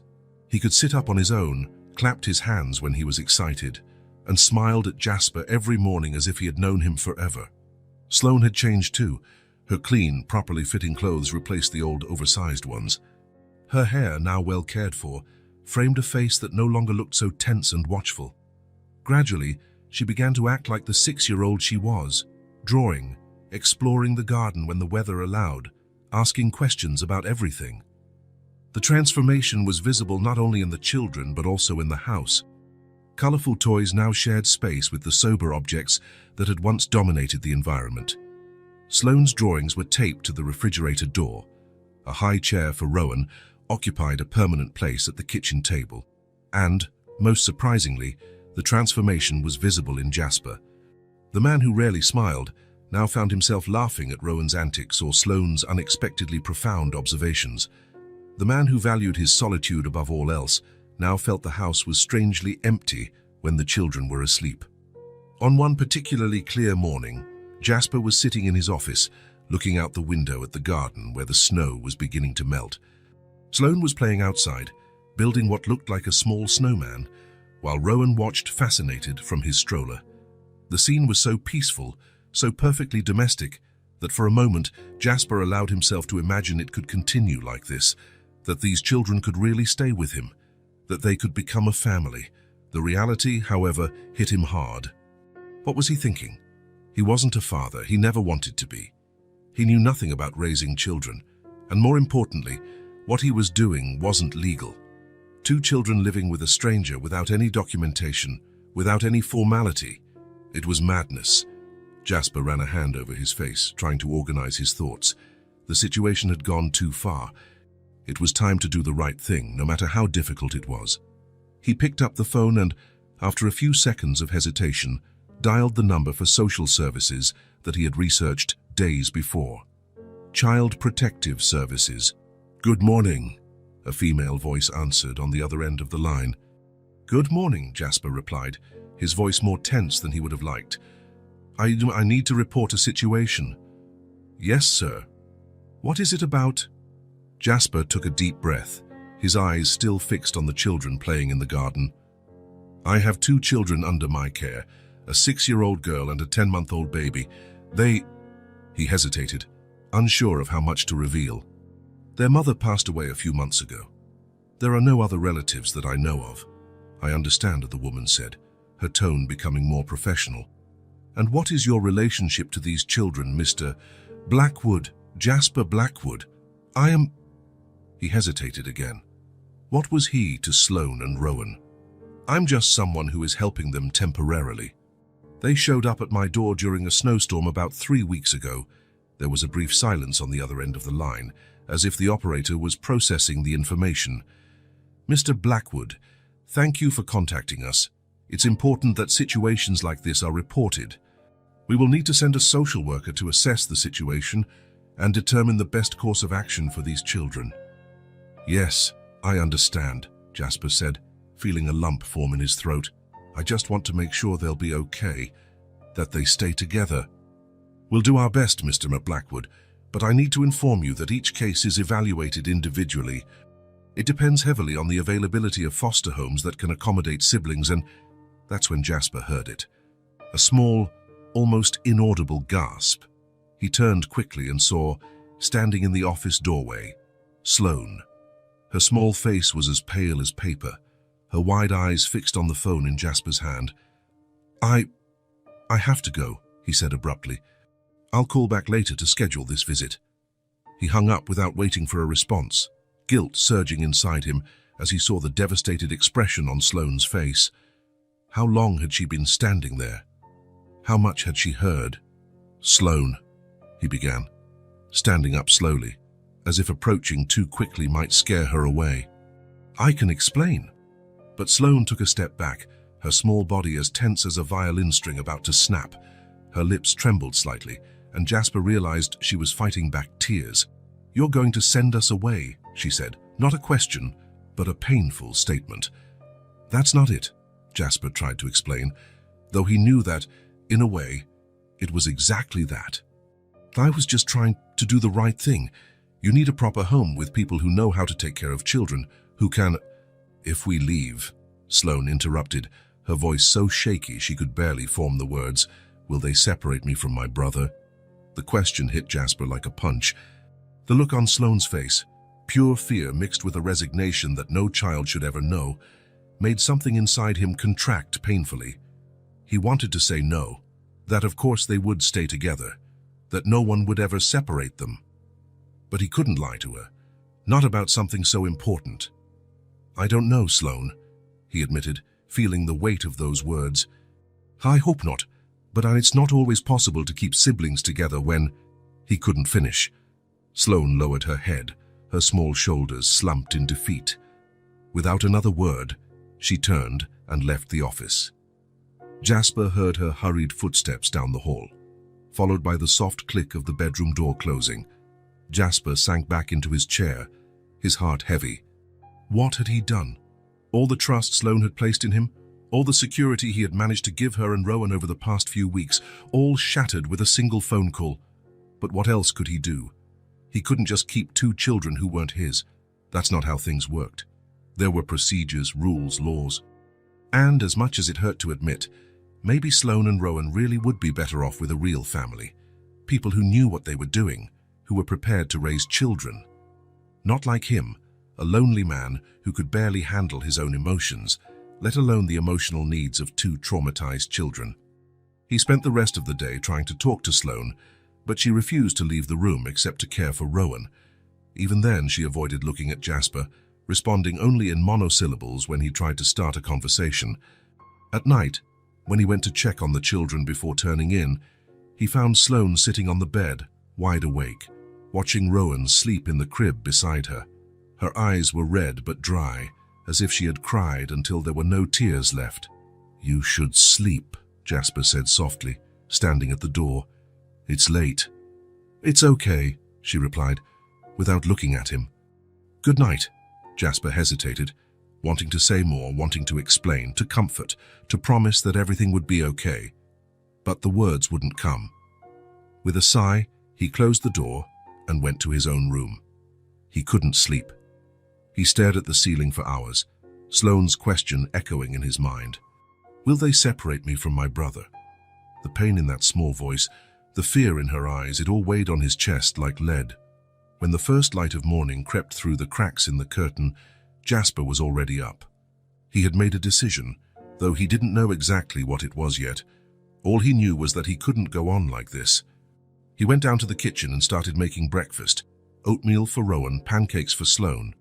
He could sit up on his own, clapped his hands when he was excited, and smiled at Jasper every morning as if he had known him forever. Sloane had changed too. Her clean, properly fitting clothes replaced the old, oversized ones. Her hair, now well cared for, framed a face that no longer looked so tense and watchful. Gradually, she began to act like the 6-year-old she was, drawing, exploring the garden when the weather allowed, asking questions about everything. The transformation was visible not only in the children but also in the house. Colorful toys now shared space with the sober objects that had once dominated the environment. Sloane's drawings were taped to the refrigerator door. A high chair for Rowan occupied a permanent place at the kitchen table. And, most surprisingly, the transformation was visible in Jasper. The man who rarely smiled now found himself laughing at Rowan's antics or Sloane's unexpectedly profound observations. The man who valued his solitude above all else now felt the house was strangely empty when the children were asleep. On one particularly clear morning, Jasper was sitting in his office, looking out the window at the garden where the snow was beginning to melt. Sloane was playing outside, building what looked like a small snowman, while Rowan watched fascinated from his stroller. The scene was so peaceful, so perfectly domestic, that for a moment Jasper allowed himself to imagine it could continue like this, that these children could really stay with him, that they could become a family. The reality, however, hit him hard. What was he thinking? He wasn't a father, he never wanted to be. He knew nothing about raising children, and more importantly, what he was doing wasn't legal. 2 children living with a stranger without any documentation, without any formality. It was madness. Jasper ran a hand over his face, trying to organize his thoughts. The situation had gone too far. It was time to do the right thing, no matter how difficult it was. He picked up the phone and, after a few seconds of hesitation, dialed the number for social services that he had researched days before. Child Protective Services. "Good morning," a female voice answered on the other end of the line. "Good morning," Jasper replied, his voice more tense than he would have liked. I need to report a situation." "Yes, sir." "What is it about?" Jasper took a deep breath, his eyes still fixed on the children playing in the garden. "I have 2 children under my care, a 6-year-old girl and a 10-month-old baby. He hesitated, unsure of how much to reveal. "Their mother passed away a few months ago. There are no other relatives that I know of." "I understand," the woman said, her tone becoming more professional. "And what is your relationship to these children, Mr. Blackwood, Jasper Blackwood? I am—" He hesitated again. What was he to Sloane and Rowan? "I'm just someone who is helping them temporarily. They showed up at my door during a snowstorm about 3 weeks ago." There was a brief silence on the other end of the line, as if the operator was processing the information. "Mr. Blackwood, thank you for contacting us. It's important that situations like this are reported. We will need to send a social worker to assess the situation and determine the best course of action for these children." "Yes, I understand," Jasper said, feeling a lump form in his throat. "I just want to make sure they'll be okay, that they stay together." "We'll do our best, Mr. Blackwood, but I need to inform you that each case is evaluated individually. It depends heavily on the availability of foster homes that can accommodate siblings." And that's when Jasper heard it. A small, almost inaudible gasp. He turned quickly and saw, standing in the office doorway, Sloane. Her small face was as pale as paper, her wide eyes fixed on the phone in Jasper's hand. I have to go," he said abruptly. "I'll call back later to schedule this visit." He hung up without waiting for a response, guilt surging inside him as he saw the devastated expression on Sloane's face. How long had she been standing there? How much had she heard? "Sloane," he began, standing up slowly, as if approaching too quickly might scare her away. "I can explain." But Sloane took a step back, her small body as tense as a violin string about to snap. Her lips trembled slightly, and Jasper realized she was fighting back tears. "You're going to send us away," she said. "Not a question, but a painful statement. That's not it, Jasper tried to explain, though he knew that, in a way, it was exactly that. I was just trying to do the right thing. You need a proper home with people who know how to take care of children, who can— If we leave, Sloane interrupted, her voice so shaky she could barely form the words, will they separate me from my brother? The question hit Jasper like a punch. The look on Sloane's face, pure fear mixed with a resignation that no child should ever know, made something inside him contract painfully. He wanted to say no, that of course they would stay together, that no one would ever separate them. But he couldn't lie to her, not about something so important. I don't know, Sloane, he admitted, feeling the weight of those words. I hope not, but it's not always possible to keep siblings together when— He couldn't finish. Sloane lowered her head, her small shoulders slumped in defeat. Without another word, she turned and left the office. Jasper heard her hurried footsteps down the hall, followed by the soft click of the bedroom door closing. Jasper sank back into his chair, his heart heavy. What had he done? All the trust Sloane had placed in him, all the security he had managed to give her and Rowan over the past few weeks, all shattered with a single phone call. But what else could he do? He couldn't just keep two children who weren't his. That's not how things worked. There were procedures, rules, laws. And, as much as it hurt to admit, maybe Sloane and Rowan really would be better off with a real family. People who knew what they were doing, who were prepared to raise children. Not like him, a lonely man who could barely handle his own emotions, let alone the emotional needs of two traumatized children. He spent the rest of the day trying to talk to Sloane, but she refused to leave the room except to care for Rowan. Even then, she avoided looking at Jasper, responding only in monosyllables when he tried to start a conversation. At night, when he went to check on the children before turning in, he found Sloane sitting on the bed, wide awake, watching Rowan sleep in the crib beside her. Her eyes were red but dry, as if she had cried until there were no tears left. You should sleep, Jasper said softly, standing at the door. It's late. It's okay, she replied, without looking at him. Good night. Jasper hesitated, wanting to say more, wanting to explain, to comfort, to promise that everything would be okay. But the words wouldn't come. With a sigh, he closed the door and went to his own room. He couldn't sleep. He stared at the ceiling for hours, Sloane's question echoing in his mind. Will they separate me from my brother? The pain in that small voice, the fear in her eyes, it all weighed on his chest like lead. When the first light of morning crept through the cracks in the curtain, Jasper was already up. He had made a decision, though he didn't know exactly what it was yet. All he knew was that he couldn't go on like this. He went down to the kitchen and started making breakfast. Oatmeal for Rowan, pancakes for Sloane.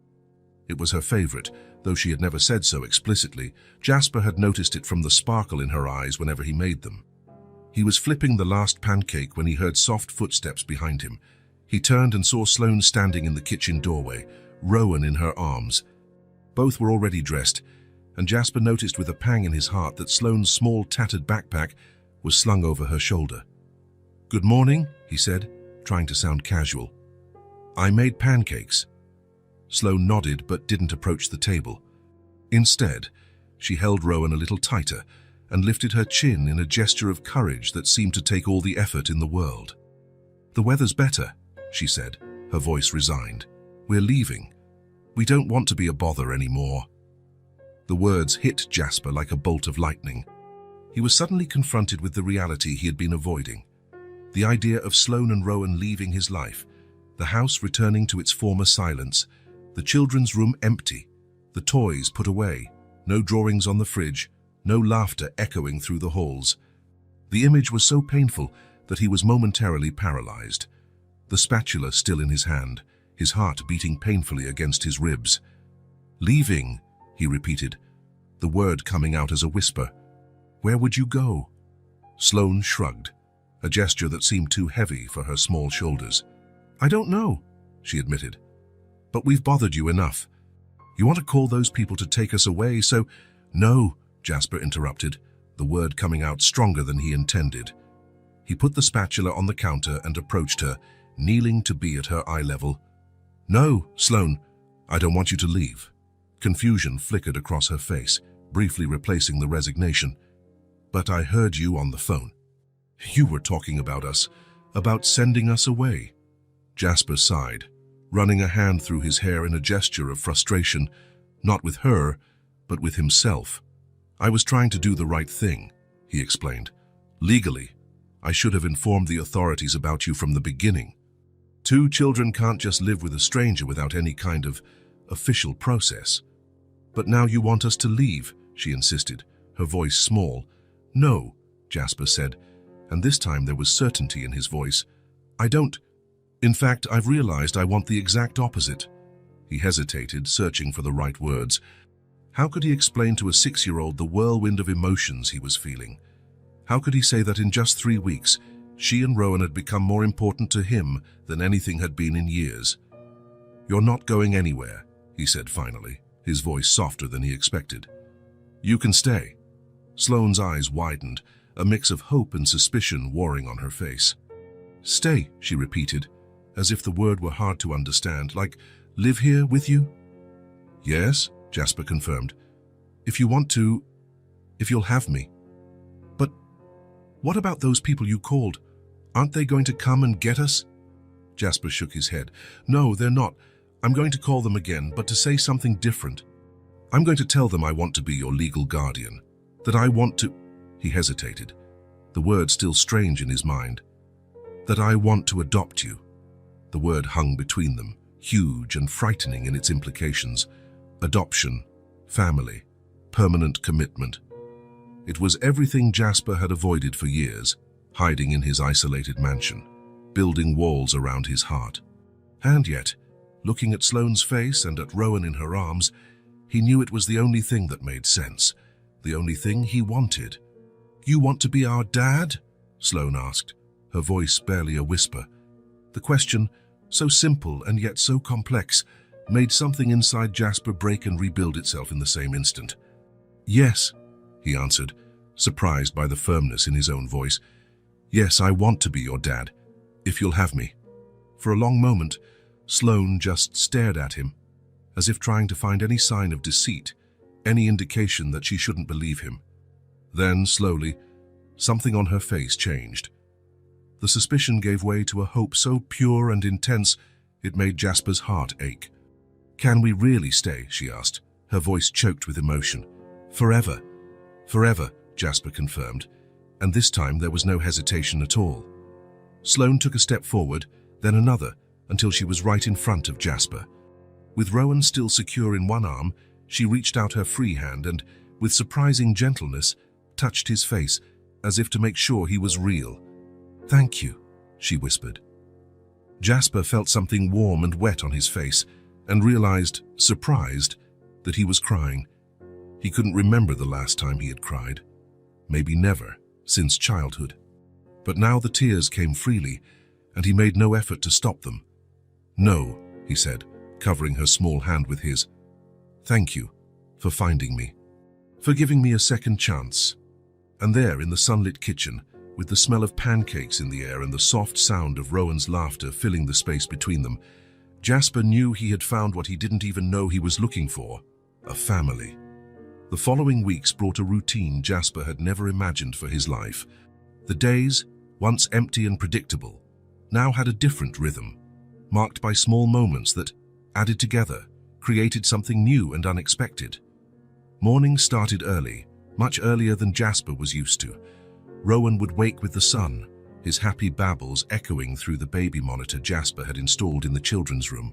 It was her favorite, though she had never said so explicitly. Jasper had noticed it from the sparkle in her eyes whenever he made them. He was flipping the last pancake when he heard soft footsteps behind him. He turned and saw Sloane standing in the kitchen doorway, Rowan in her arms. Both were already dressed, and Jasper noticed with a pang in his heart that Sloane's small tattered backpack was slung over her shoulder. Good morning, he said, trying to sound casual. I made pancakes. Sloane nodded but didn't approach the table. Instead, she held Rowan a little tighter and lifted her chin in a gesture of courage that seemed to take all the effort in the world. The weather's better, she said, her voice resigned. We're leaving. We don't want to be a bother anymore. The words hit Jasper like a bolt of lightning. He was suddenly confronted with the reality he had been avoiding. The idea of Sloane and Rowan leaving his life, the house returning to its former silence, the children's room empty, the toys put away, no drawings on the fridge, no laughter echoing through the halls. The image was so painful that he was momentarily paralyzed. The spatula still in his hand, his heart beating painfully against his ribs. Leaving, he repeated, the word coming out as a whisper. Where would you go? Sloane shrugged, a gesture that seemed too heavy for her small shoulders. I don't know, she admitted. But we've bothered you enough. You want to call those people to take us away, so— No, Jasper interrupted, the word coming out stronger than he intended. He put the spatula on the counter and approached her, kneeling to be at her eye level. No, Sloane, I don't want you to leave. Confusion flickered across her face, briefly replacing the resignation. "But I heard you on the phone. You were talking about us, about sending us away." Jasper sighed, running a hand through his hair in a gesture of frustration, not with her, but with himself. "I was trying to do the right thing," he explained. "Legally, I should have informed the authorities about you from the beginning. 2 children can't just live with a stranger without any kind of official process." "But now you want us to leave," she insisted, her voice small. "No," Jasper said, and this time there was certainty in his voice. "I don't. In fact, I've realized I want the exact opposite." He hesitated, searching for the right words. How could he explain to a 6-year-old the whirlwind of emotions he was feeling? How could he say that in just 3 weeks, she and Rowan had become more important to him than anything had been in years? "You're not going anywhere," he said finally, his voice softer than he expected. "You can stay." Sloane's eyes widened, a mix of hope and suspicion warring on her face. "Stay," she repeated, as if the word were hard to understand, like, "live here with you?" "Yes," Jasper confirmed. "If you want to, if you'll have me." "But what about those people you called? Aren't they going to come and get us?" Jasper shook his head. "No, they're not. I'm going to call them again, but to say something different. I'm going to tell them I want to be your legal guardian, that I want to—" He hesitated, the word still strange in his mind. "That I want to adopt you." The word hung between them, huge and frightening in its implications. Adoption, family, permanent commitment. It was everything Jasper had avoided for years, hiding in his isolated mansion, building walls around his heart. And yet, looking at Sloane's face and at Rowan in her arms, he knew it was the only thing that made sense, the only thing he wanted. "You want to be our dad?" Sloane asked, her voice barely a whisper. The question, so simple and yet so complex, made something inside Jasper break and rebuild itself in the same instant. "Yes," he answered, surprised by the firmness in his own voice. "Yes, I want to be your dad, if you'll have me." For a long moment, Sloane just stared at him, as if trying to find any sign of deceit, any indication that she shouldn't believe him. Then, slowly, something on her face changed. The suspicion gave way to a hope so pure and intense it made Jasper's heart ache. "Can we really stay?" she asked, her voice choked with emotion. "Forever." "Forever," Jasper confirmed, and this time there was no hesitation at all. Sloane took a step forward, then another, until she was right in front of Jasper. With Rowan still secure in one arm, she reached out her free hand and, with surprising gentleness, touched his face, as if to make sure he was real. "Thank you," she whispered. Jasper felt something warm and wet on his face and realized, surprised, that he was crying. He couldn't remember the last time he had cried. Maybe never, since childhood. But now the tears came freely, and he made no effort to stop them. "No," he said, covering her small hand with his. "Thank you for finding me, for giving me a second chance." And there, in the sunlit kitchen, with the smell of pancakes in the air and the soft sound of Rowan's laughter filling the space between them, Jasper knew he had found what he didn't even know he was looking for: a family. The following weeks brought a routine Jasper had never imagined for his life. The days, once empty and predictable, now had a different rhythm, marked by small moments that, added together, created something new and unexpected. Mornings started early, much earlier than Jasper was used to. Rowan would wake with the sun, his happy babbles echoing through the baby monitor Jasper had installed in the children's room.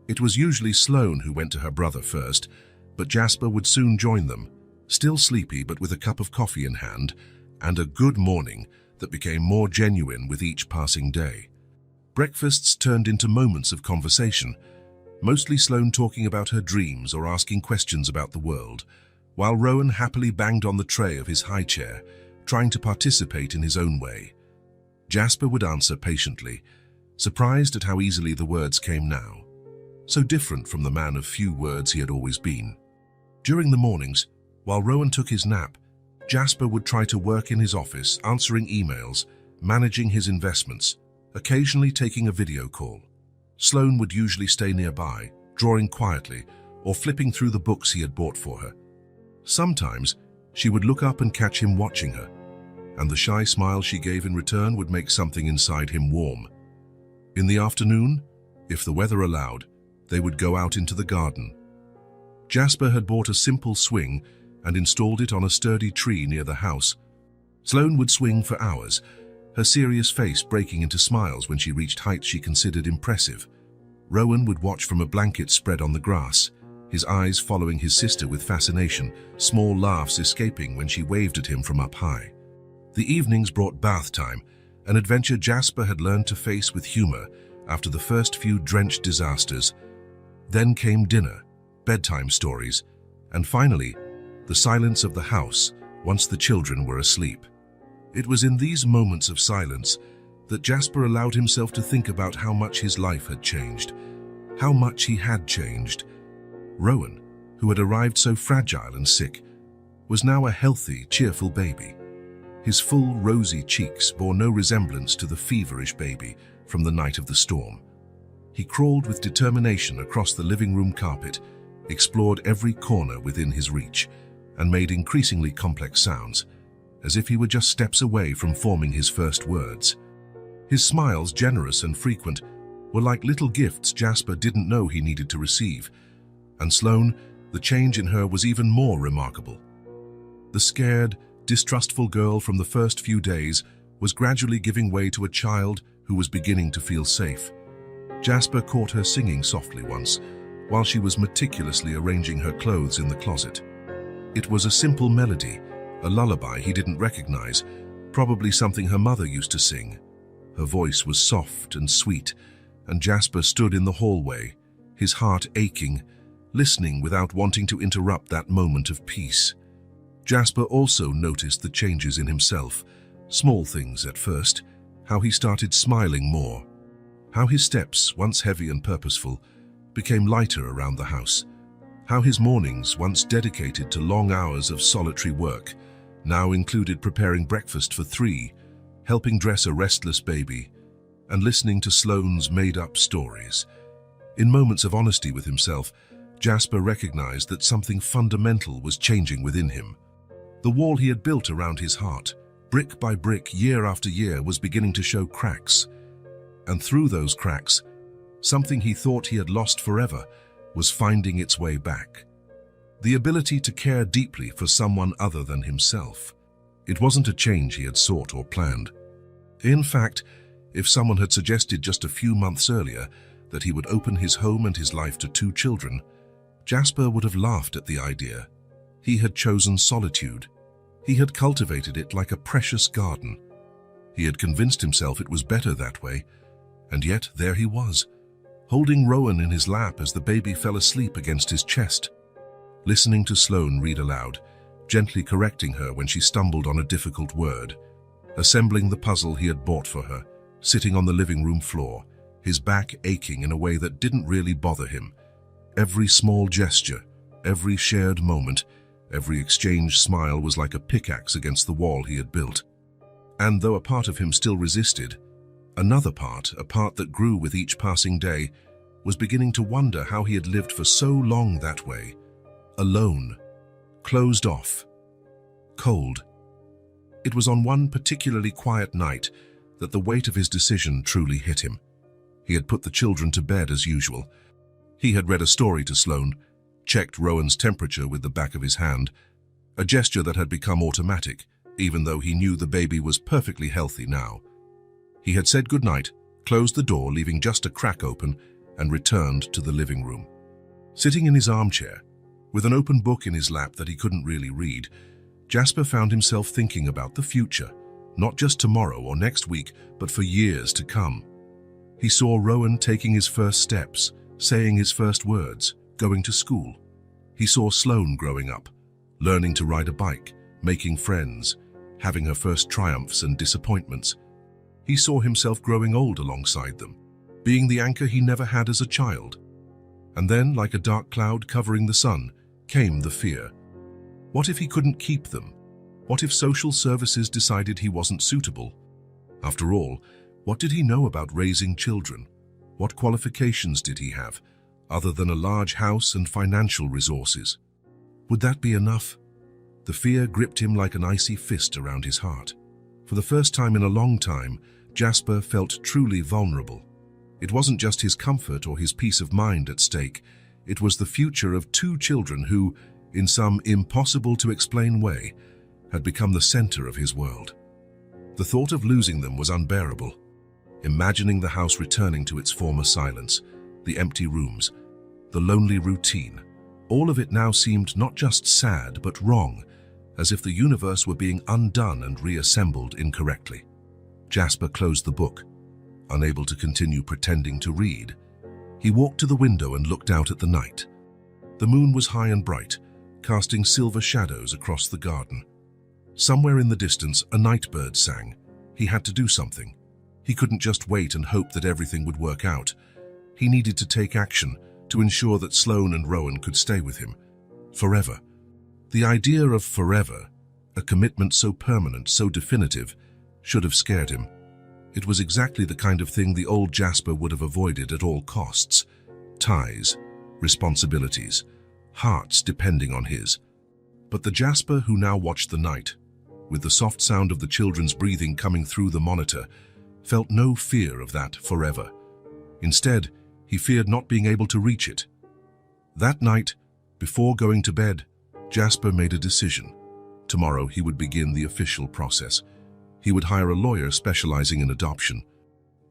It was usually Sloane who went to her brother first, but Jasper would soon join them, still sleepy but with a cup of coffee in hand, and a good morning that became more genuine with each passing day. Breakfasts turned into moments of conversation, mostly Sloane talking about her dreams or asking questions about the world, while Rowan happily banged on the tray of his high chair, trying to participate in his own way. Jasper would answer patiently, surprised at how easily the words came now, so different from the man of few words he had always been. During the mornings, while Rowan took his nap, Jasper would try to work in his office, answering emails, managing his investments, occasionally taking a video call. Sloane would usually stay nearby, drawing quietly, or flipping through the books he had bought for her. Sometimes, she would look up and catch him watching her, and the shy smile she gave in return would make something inside him warm. In the afternoon, if the weather allowed, they would go out into the garden. Jasper had bought a simple swing and installed it on a sturdy tree near the house. Sloane would swing for hours, her serious face breaking into smiles when she reached heights she considered impressive. Rowan would watch from a blanket spread on the grass, his eyes following his sister with fascination, small laughs escaping when she waved at him from up high. The evenings brought bath time, an adventure Jasper had learned to face with humor after the first few drenched disasters. Then came dinner, bedtime stories, and finally, the silence of the house once the children were asleep. It was in these moments of silence that Jasper allowed himself to think about how much his life had changed, how much he had changed. Rowan, who had arrived so fragile and sick, was now a healthy, cheerful baby. His full, rosy cheeks bore no resemblance to the feverish baby from the night of the storm. He crawled with determination across the living room carpet, explored every corner within his reach, and made increasingly complex sounds, as if he were just steps away from forming his first words. His smiles, generous and frequent, were like little gifts Jasper didn't know he needed to receive, and Sloane, the change in her was even more remarkable. The scared, distrustful girl from the first few days was gradually giving way to a child who was beginning to feel safe. Jasper caught her singing softly once, while she was meticulously arranging her clothes in the closet. It was a simple melody, a lullaby he didn't recognize, probably something her mother used to sing. Her voice was soft and sweet, and Jasper stood in the hallway, his heart aching, listening without wanting to interrupt that moment of peace. Jasper also noticed the changes in himself, small things at first, how he started smiling more, how his steps, once heavy and purposeful, became lighter around the house, how his mornings, once dedicated to long hours of solitary work, now included preparing breakfast for 3, helping dress a restless baby, and listening to Sloane's made-up stories. In moments of honesty with himself, Jasper recognized that something fundamental was changing within him. The wall he had built around his heart, brick by brick, year after year, was beginning to show cracks. And through those cracks, something he thought he had lost forever was finding its way back. The ability to care deeply for someone other than himself. It wasn't a change he had sought or planned. In fact, if someone had suggested just a few months earlier that he would open his home and his life to 2 children, Jasper would have laughed at the idea. He had chosen solitude. He had cultivated it like a precious garden. He had convinced himself it was better that way, and yet there he was, holding Rowan in his lap as the baby fell asleep against his chest, listening to Sloane read aloud, gently correcting her when she stumbled on a difficult word, assembling the puzzle he had bought for her, sitting on the living room floor, his back aching in a way that didn't really bother him. Every small gesture, every shared moment, every exchanged smile was like a pickaxe against the wall he had built. And though a part of him still resisted, another part, a part that grew with each passing day, was beginning to wonder how he had lived for so long that way, alone, closed off, cold. It was on one particularly quiet night that the weight of his decision truly hit him. He had put the children to bed as usual. He had read a story to Sloane, checked Rowan's temperature with the back of his hand, a gesture that had become automatic, even though he knew the baby was perfectly healthy now. He had said goodnight, closed the door, leaving just a crack open, and returned to the living room. Sitting in his armchair, with an open book in his lap that he couldn't really read, Jasper found himself thinking about the future, not just tomorrow or next week, but for years to come. He saw Rowan taking his first steps, saying his first words, going to school. He saw Sloane growing up, learning to ride a bike, making friends, having her first triumphs and disappointments. He saw himself growing old alongside them, being the anchor he never had as a child. And then, like a dark cloud covering the sun, came the fear. What if he couldn't keep them? What if social services decided he wasn't suitable? After all, what did he know about raising children? What qualifications did he have? other than a large house and financial resources. Would that be enough? The fear gripped him like an icy fist around his heart. For the first time in a long time, Jasper felt truly vulnerable. It wasn't just his comfort or his peace of mind at stake. It was the future of two children who, in some impossible-to-explain way, had become the center of his world. The thought of losing them was unbearable. Imagining the house returning to its former silence, the empty rooms, the lonely routine, all of it now seemed not just sad but wrong, as if the universe were being undone and reassembled incorrectly. Jasper closed the book, unable to continue pretending to read. He walked to the window and looked out at the night. The moon was high and bright, casting silver shadows across the garden. Somewhere in the distance, a night bird sang. He had to do something. He couldn't just wait and hope that everything would work out. He needed to take action to ensure that Sloane and Rowan could stay with him. Forever. The idea of forever, a commitment so permanent, so definitive, should have scared him. It was exactly the kind of thing the old Jasper would have avoided at all costs. Ties, responsibilities, hearts depending on his. But the Jasper who now watched the night, with the soft sound of the children's breathing coming through the monitor, felt no fear of that forever. Instead, he feared not being able to reach it. That night, before going to bed, Jasper made a decision. Tomorrow he would begin the official process. He would hire a lawyer specializing in adoption.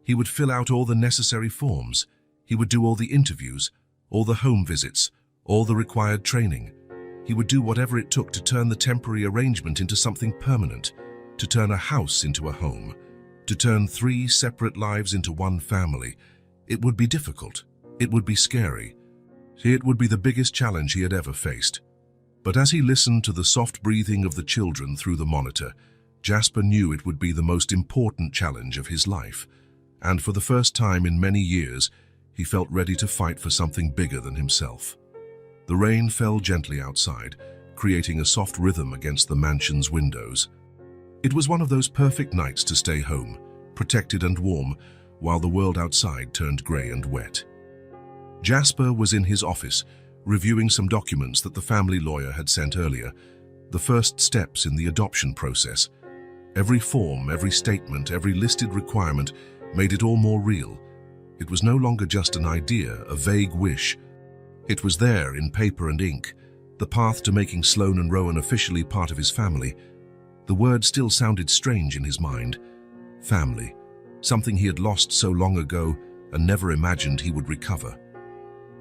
He would fill out all the necessary forms. He would do all the interviews, all the home visits, all the required training. He would do whatever it took to turn the temporary arrangement into something permanent, to turn a house into a home, to turn 3 separate lives into one family. It would be difficult. It would be scary. It would be the biggest challenge he had ever faced. But as he listened to the soft breathing of the children through the monitor, Jasper knew it would be the most important challenge of his life. And for the first time in many years, he felt ready to fight for something bigger than himself. The rain fell gently outside, creating a soft rhythm against the mansion's windows. It was one of those perfect nights to stay home, protected and warm, while the world outside turned grey and wet. Jasper was in his office, reviewing some documents that the family lawyer had sent earlier, the first steps in the adoption process. Every form, every statement, every listed requirement made it all more real. It was no longer just an idea, a vague wish. It was there in paper and ink, the path to making Sloane and Rowan officially part of his family. The word still sounded strange in his mind. Family, something he had lost so long ago and never imagined he would recover.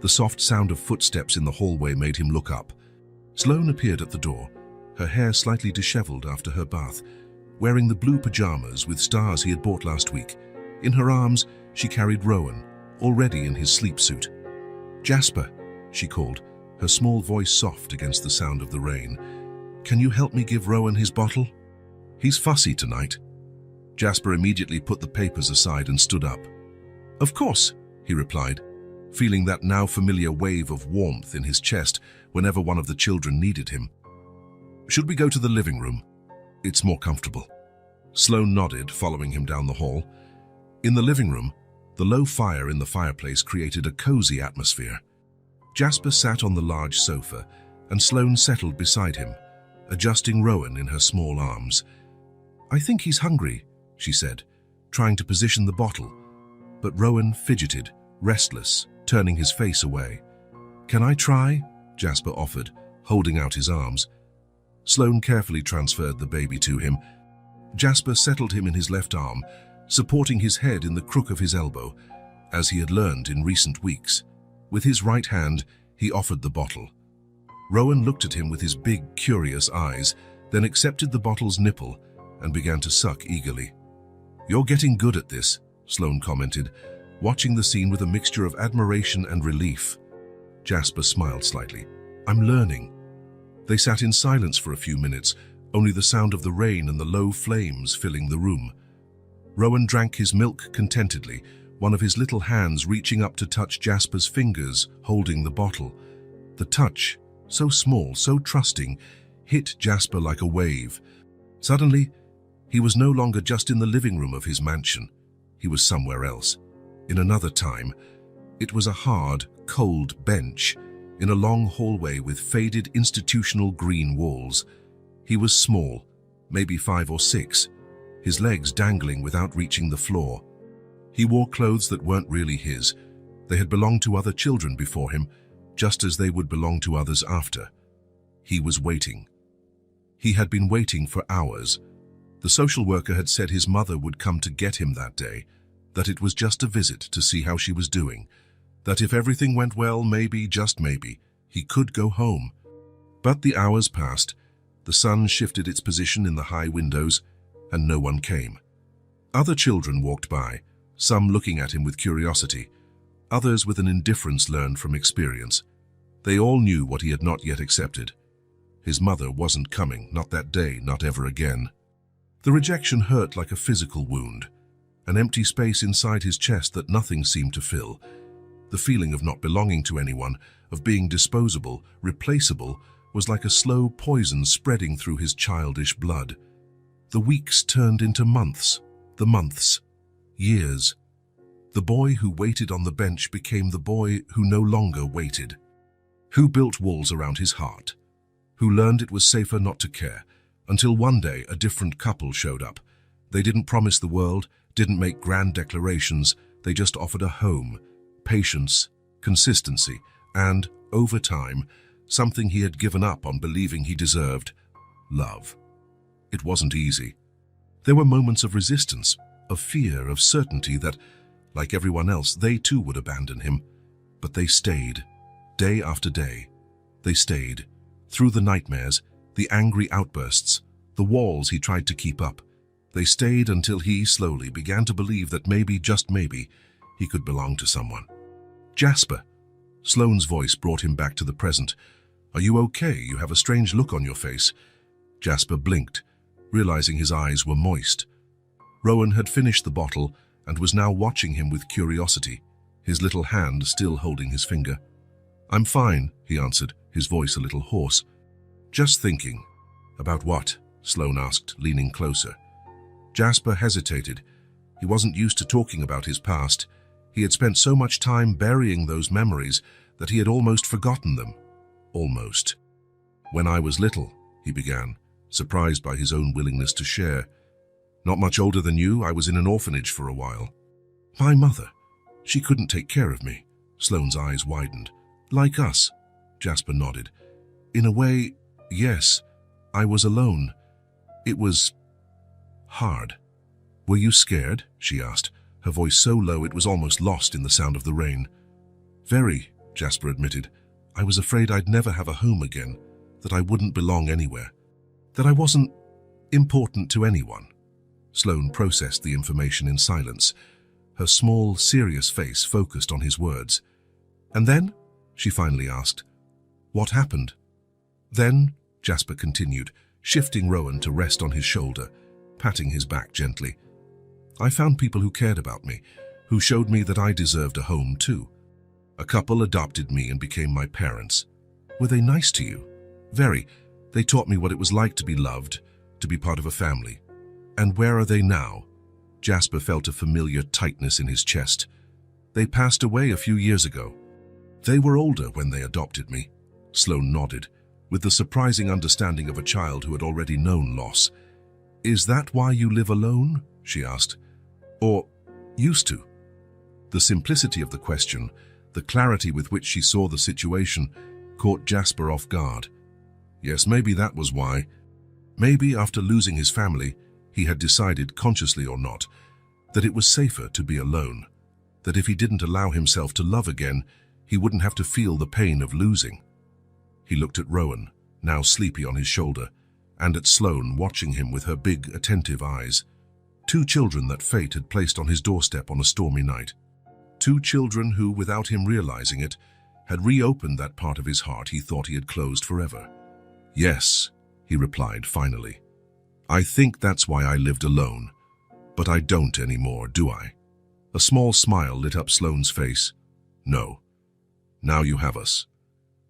The soft sound of footsteps in the hallway made him look up. Sloane appeared at the door, her hair slightly disheveled after her bath, wearing the blue pajamas with stars he had bought last week. In her arms, she carried Rowan, already in his sleep suit. "Jasper," she called, her small voice soft against the sound of the rain. "Can you help me give Rowan his bottle? He's fussy tonight." Jasper immediately put the papers aside and stood up. "Of course," he replied, feeling that now familiar wave of warmth in his chest whenever one of the children needed him. "Should we go to the living room? It's more comfortable." Sloane nodded, following him down the hall. In the living room, the low fire in the fireplace created a cozy atmosphere. Jasper sat on the large sofa, and Sloane settled beside him, adjusting Rowan in her small arms. "I think he's hungry," she said, trying to position the bottle. But Rowan fidgeted, restless, turning his face away. "Can I try?" Jasper offered, holding out his arms. Sloane carefully transferred the baby to him. Jasper settled him in his left arm, supporting his head in the crook of his elbow, as he had learned in recent weeks. With his right hand, he offered the bottle. Rowan looked at him with his big, curious eyes, then accepted the bottle's nipple and began to suck eagerly. "You're getting good at this," Sloane commented, watching the scene with a mixture of admiration and relief. Jasper smiled slightly. "I'm learning." They sat in silence for a few minutes, only the sound of the rain and the low flames filling the room. Rowan drank his milk contentedly, one of his little hands reaching up to touch Jasper's fingers, holding the bottle. The touch, so small, so trusting, hit Jasper like a wave. Suddenly, he was no longer just in the living room of his mansion. He was somewhere else, in another time. It was a hard, cold bench in a long hallway with faded institutional green walls. He was small, maybe 5 or 6, his legs dangling without reaching the floor. He wore clothes that weren't really his. They had belonged to other children before him, just as they would belong to others after. He was waiting. He had been waiting for hours. The social worker had said his mother would come to get him that day, that it was just a visit to see how she was doing, that if everything went well, maybe, just maybe, he could go home. But the hours passed, the sun shifted its position in the high windows, and no one came. Other children walked by, some looking at him with curiosity, others with an indifference learned from experience. They all knew what he had not yet accepted. His mother wasn't coming, not that day, not ever again. The rejection hurt like a physical wound, an empty space inside his chest that nothing seemed to fill. The feeling of not belonging to anyone, of being disposable, replaceable, was like a slow poison spreading through his childish blood. The weeks turned into months, the months, years. The boy who waited on the bench became the boy who no longer waited, who built walls around his heart, who learned it was safer not to care, until one day a different couple showed up. They didn't promise the world, didn't make grand declarations, they just offered a home, patience, consistency, and, over time, something he had given up on believing he deserved: love. It wasn't easy. There were moments of resistance, of fear, of certainty that, like everyone else, they too would abandon him. But they stayed, day after day. They stayed, through the nightmares, the angry outbursts, the walls he tried to keep up. They stayed until he slowly began to believe that maybe, just maybe, he could belong to someone. "Jasper." Sloane's voice brought him back to the present. "Are you okay? You have a strange look on your face." Jasper blinked, realizing his eyes were moist. Rowan had finished the bottle and was now watching him with curiosity, his little hand still holding his finger. "I'm fine," he answered, his voice a little hoarse. "Just thinking." "About what?" Sloane asked, leaning closer. Jasper hesitated. He wasn't used to talking about his past. He had spent so much time burying those memories that he had almost forgotten them. Almost. "When I was little," he began, surprised by his own willingness to share. "Not much older than you, I was in an orphanage for a while." "My mother, she couldn't take care of me." Sloane's eyes widened. "Like us." Jasper nodded. "In a way, yes. I was alone. It was hard." "Were you scared?" she asked, her voice so low it was almost lost in the sound of the rain. "Very," Jasper admitted. "I was afraid I'd never have a home again, that I wouldn't belong anywhere, that I wasn't important to anyone." Sloane processed the information in silence, her small, serious face focused on his words. "And then?" she finally asked. "What happened?" "Then," Jasper continued, shifting Rowan to rest on his shoulder, patting his back gently, "I found people who cared about me, who showed me that I deserved a home too. A couple adopted me and became my parents. Were they nice to you?" "Very. They taught me what it was like to be loved, to be part of a family." "And where are they now?" Jasper felt a familiar tightness in his chest. "They passed away a few years ago." "They were older when they adopted me." Sloane nodded, with the surprising understanding of a child who had already known loss. "Is that why you live alone?" she asked. "Or used to?" The simplicity of the question, the clarity with which she saw the situation, caught Jasper off guard. Yes, maybe that was why. Maybe after losing his family, he had decided, consciously or not, that it was safer to be alone, that if he didn't allow himself to love again, he wouldn't have to feel the pain of losing. He looked at Rowan, now sleepy on his shoulder, and at Sloane, watching him with her big, attentive eyes. 2 children that fate had placed on his doorstep on a stormy night. 2 children who, without him realizing it, had reopened that part of his heart he thought he had closed forever. "Yes," he replied finally. "I think that's why I lived alone. But I don't anymore, do I?" A small smile lit up Sloane's face. "No. Now you have us."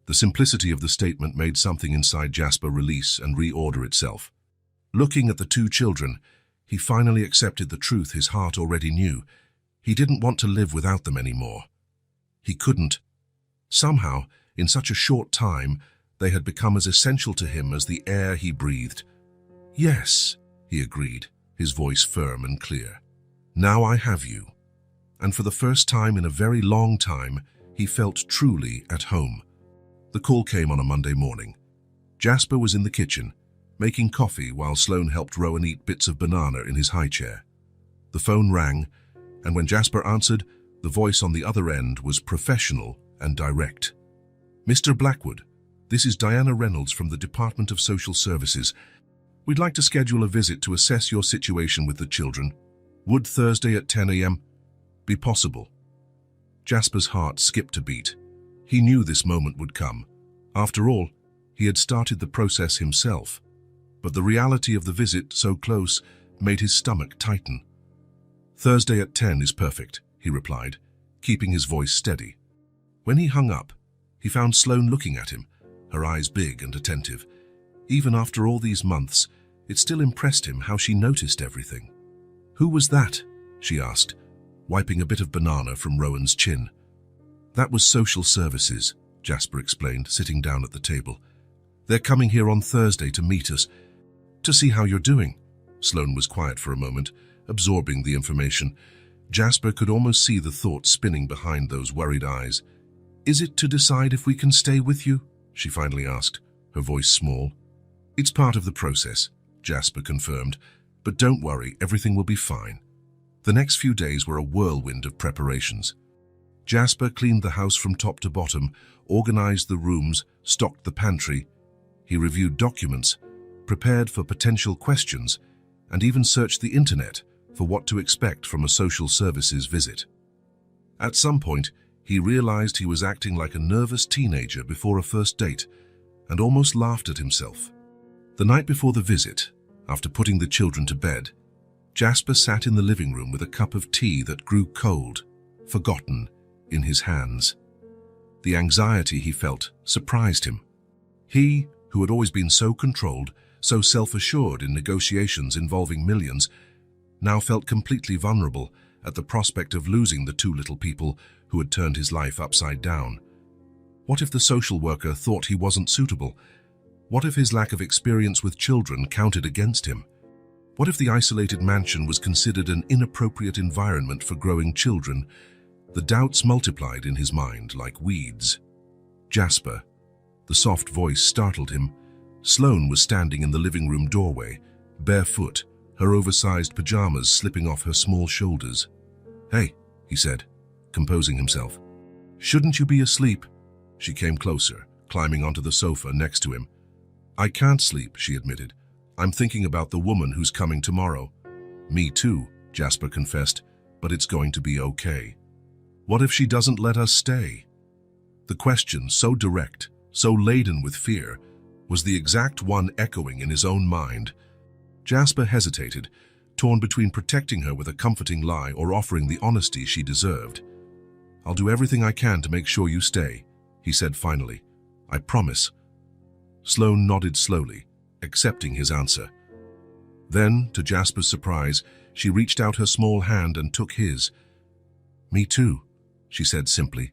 The simplicity of the statement made something inside Jasper release and reorder itself. Looking at the 2 children, he finally accepted the truth his heart already knew. He didn't want to live without them anymore. He couldn't. Somehow, in such a short time, they had become as essential to him as the air he breathed. "Yes," he agreed, his voice firm and clear. "Now I have you." And for the first time in a very long time, he felt truly at home. The call came on a Monday morning. Jasper was in the kitchen, making coffee while Sloane helped Rowan eat bits of banana in his high chair. The phone rang, and when Jasper answered, the voice on the other end was professional and direct. "Mr. Blackwood, this is Diana Reynolds from the Department of Social Services. We'd like to schedule a visit to assess your situation with the children. Would Thursday at 10 a.m. be possible?" Jasper's heart skipped a beat. He knew this moment would come. After all, he had started the process himself. But the reality of the visit, so close, made his stomach tighten. "Thursday at 10 is perfect," he replied, keeping his voice steady. When he hung up, he found Sloane looking at him, her eyes big and attentive. Even after all these months, it still impressed him how she noticed everything. "Who was that?" she asked, wiping a bit of banana from Rowan's chin. "That was Social Services," Jasper explained, sitting down at the table. "They're coming here on Thursday to meet us, to see how you're doing." Sloane was quiet for a moment, absorbing the information. Jasper could almost see the thoughts spinning behind those worried eyes. "Is it to decide if we can stay with you?" she finally asked, her voice small. "It's part of the process," Jasper confirmed, "but don't worry, everything will be fine." The next few days were a whirlwind of preparations. Jasper cleaned the house from top to bottom, organized the rooms, stocked the pantry. He reviewed documents, prepared for potential questions, and even searched the internet for what to expect from a social services visit. At some point, he realized he was acting like a nervous teenager before a first date, and almost laughed at himself. The night before the visit, after putting the children to bed, Jasper sat in the living room with a cup of tea that grew cold, forgotten, in his hands. The anxiety he felt surprised him. He, who had always been so controlled, so self-assured in negotiations involving millions, now felt completely vulnerable at the prospect of losing the two little people who had turned his life upside down. What if the social worker thought he wasn't suitable? What if his lack of experience with children counted against him? What if the isolated mansion was considered an inappropriate environment for growing children? The doubts multiplied in his mind like weeds. "Jasper," the soft voice startled him. Sloane was standing in the living room doorway, barefoot, her oversized pajamas slipping off her small shoulders. "Hey," he said, composing himself. "Shouldn't you be asleep?" She came closer, climbing onto the sofa next to him. "I can't sleep," she admitted. "I'm thinking about the woman who's coming tomorrow." "Me too," Jasper confessed, "but it's going to be okay." "What if she doesn't let us stay?" The question, so direct, so laden with fear, was the exact one echoing in his own mind. Jasper hesitated, torn between protecting her with a comforting lie or offering the honesty she deserved. "I'll do everything I can to make sure you stay," he said finally. "I promise." Sloane nodded slowly, accepting his answer. Then, to Jasper's surprise, she reached out her small hand and took his. "Me too," she said simply.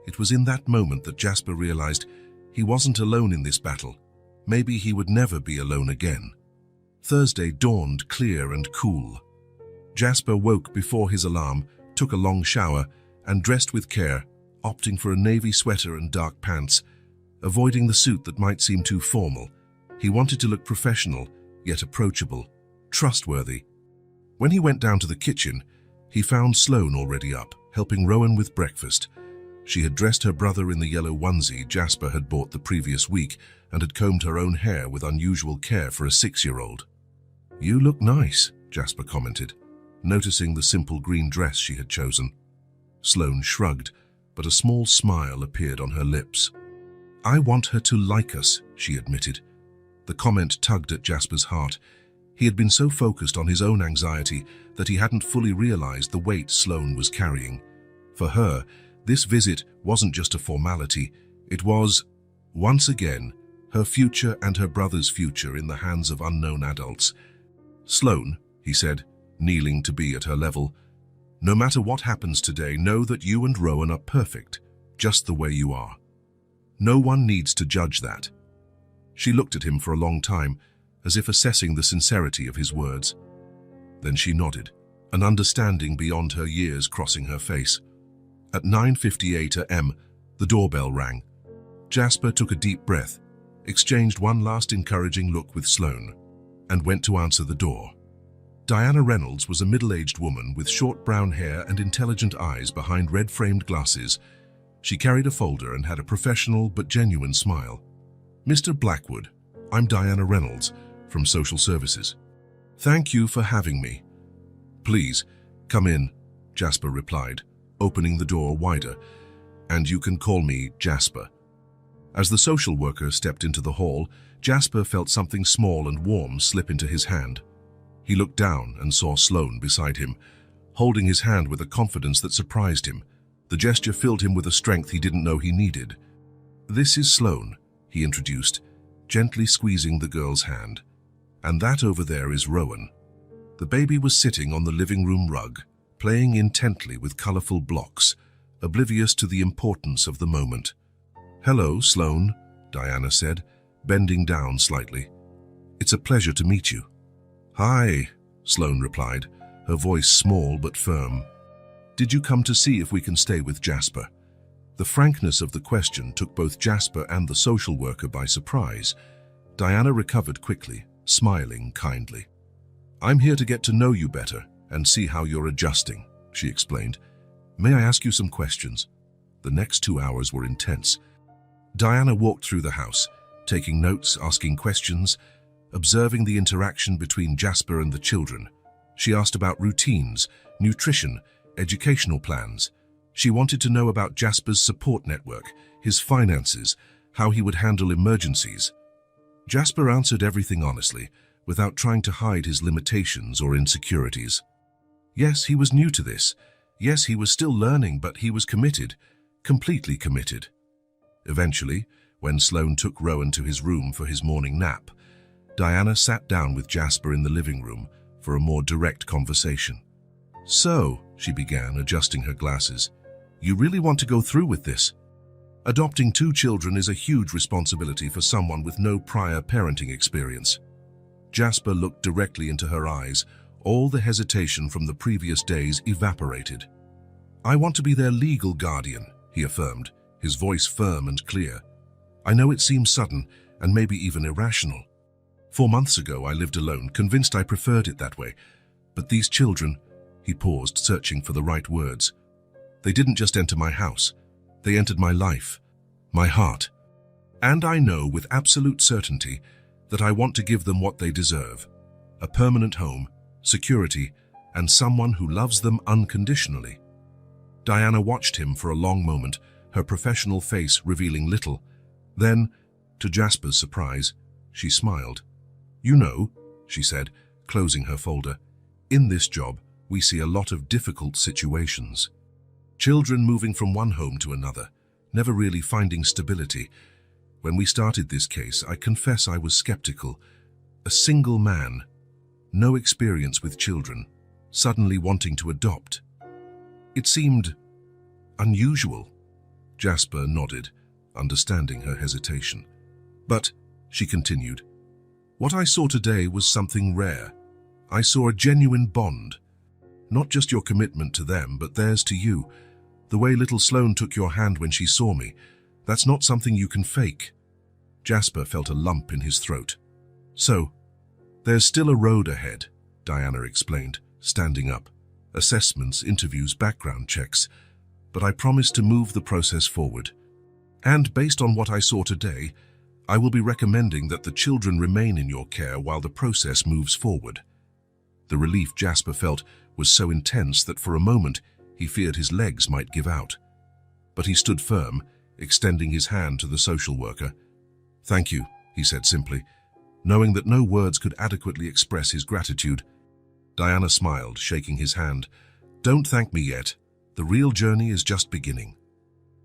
It was in that moment that Jasper realized he wasn't alone in this battle. Maybe he would never be alone again. Thursday dawned clear and cool. Jasper woke before his alarm, took a long shower, and dressed with care, opting for a navy sweater and dark pants, avoiding the suit that might seem too formal. He wanted to look professional, yet approachable, trustworthy. When he went down to the kitchen, he found Sloane already up, helping Rowan with breakfast. She had dressed her brother in the yellow onesie Jasper had bought the previous week and had combed her own hair with unusual care for a 6-year-old. "You look nice," Jasper commented, noticing the simple green dress she had chosen. Sloane shrugged, but a small smile appeared on her lips. "I want her to like us," she admitted. The comment tugged at Jasper's heart. He had been so focused on his own anxiety that he hadn't fully realized the weight Sloane was carrying. For her, this visit wasn't just a formality. It was, once again, her future and her brother's future in the hands of unknown adults. "Sloane," he said, kneeling to be at her level, "no matter what happens today, know that you and Rowan are perfect. just the way you are. No one needs to judge that." She looked at him for a long time, as if assessing the sincerity of his words. Then she nodded, an understanding beyond her years crossing her face. At 9:58 a.m., the doorbell rang. Jasper took a deep breath, exchanged one last encouraging look with Sloane, and went to answer the door. Diana Reynolds was a middle-aged woman with short brown hair and intelligent eyes behind red-framed glasses. She carried a folder and had a professional but genuine smile. "Mr. Blackwood, I'm Diana Reynolds from Social Services. Thank you for having me." "Please, come in," Jasper replied, opening the door wider. "And you can call me Jasper." As the social worker stepped into the hall, Jasper felt something small and warm slip into his hand. He looked down and saw Sloane beside him, holding his hand with a confidence that surprised him. The gesture filled him with a strength he didn't know he needed. "This is Sloane," he introduced, gently squeezing the girl's hand. "And that over there is Rowan." The baby was sitting on the living room rug, playing intently with colorful blocks, oblivious to the importance of the moment. "Hello, Sloane," Diana said, bending down slightly. "It's a pleasure to meet you." "Hi," Sloane replied, her voice small but firm. "Did you come to see if we can stay with Jasper?" The frankness of the question took both Jasper and the social worker by surprise. Diana recovered quickly, smiling kindly. "I'm here to get to know you better and see how you're adjusting," she explained. "May I ask you some questions?" The next 2 hours were intense. Diana walked through the house, taking notes, asking questions, observing the interaction between Jasper and the children. She asked about routines, nutrition, educational plans. She wanted to know about Jasper's support network, his finances, how he would handle emergencies. Jasper answered everything honestly, without trying to hide his limitations or insecurities. Yes, he was new to this. Yes, he was still learning, but he was committed, completely committed. Eventually, when Sloane took Rowan to his room for his morning nap, Diana sat down with Jasper in the living room for a more direct conversation. "So," she began, adjusting her glasses, "you really want to go through with this? Adopting 2 children is a huge responsibility for someone with no prior parenting experience." Jasper looked directly into her eyes. All the hesitation from the previous days evaporated. "I want to be their legal guardian," he affirmed, his voice firm and clear. "I know it seems sudden and maybe even irrational. 4 months ago I lived alone, convinced I preferred it that way. But these children," he paused, searching for the right words, "they didn't just enter my house. They entered my life, my heart. And I know with absolute certainty that I want to give them what they deserve: a permanent home, security, and someone who loves them unconditionally." Diana watched him for a long moment, her professional face revealing little. Then, to Jasper's surprise, she smiled. "You know," she said, closing her folder, "in this job, we see a lot of difficult situations. Children moving from one home to another, never really finding stability. When we started this case, I confess I was skeptical. A single man, no experience with children, suddenly wanting to adopt. It seemed unusual." Jasper nodded, understanding her hesitation. "But," she continued, "what I saw today was something rare. I saw a genuine bond. Not just your commitment to them, but theirs to you. The way little Sloane took your hand when she saw me, that's not something you can fake." Jasper felt a lump in his throat. "So, there's still a road ahead," Diana explained, standing up. "Assessments, interviews, background checks. But I promise to move the process forward. And based on what I saw today, I will be recommending that the children remain in your care while the process moves forward." The relief Jasper felt was so intense that for a moment he feared his legs might give out. But he stood firm, extending his hand to the social worker. "Thank you," he said simply, knowing that no words could adequately express his gratitude. Diana smiled, shaking his hand. "Don't thank me yet. The real journey is just beginning."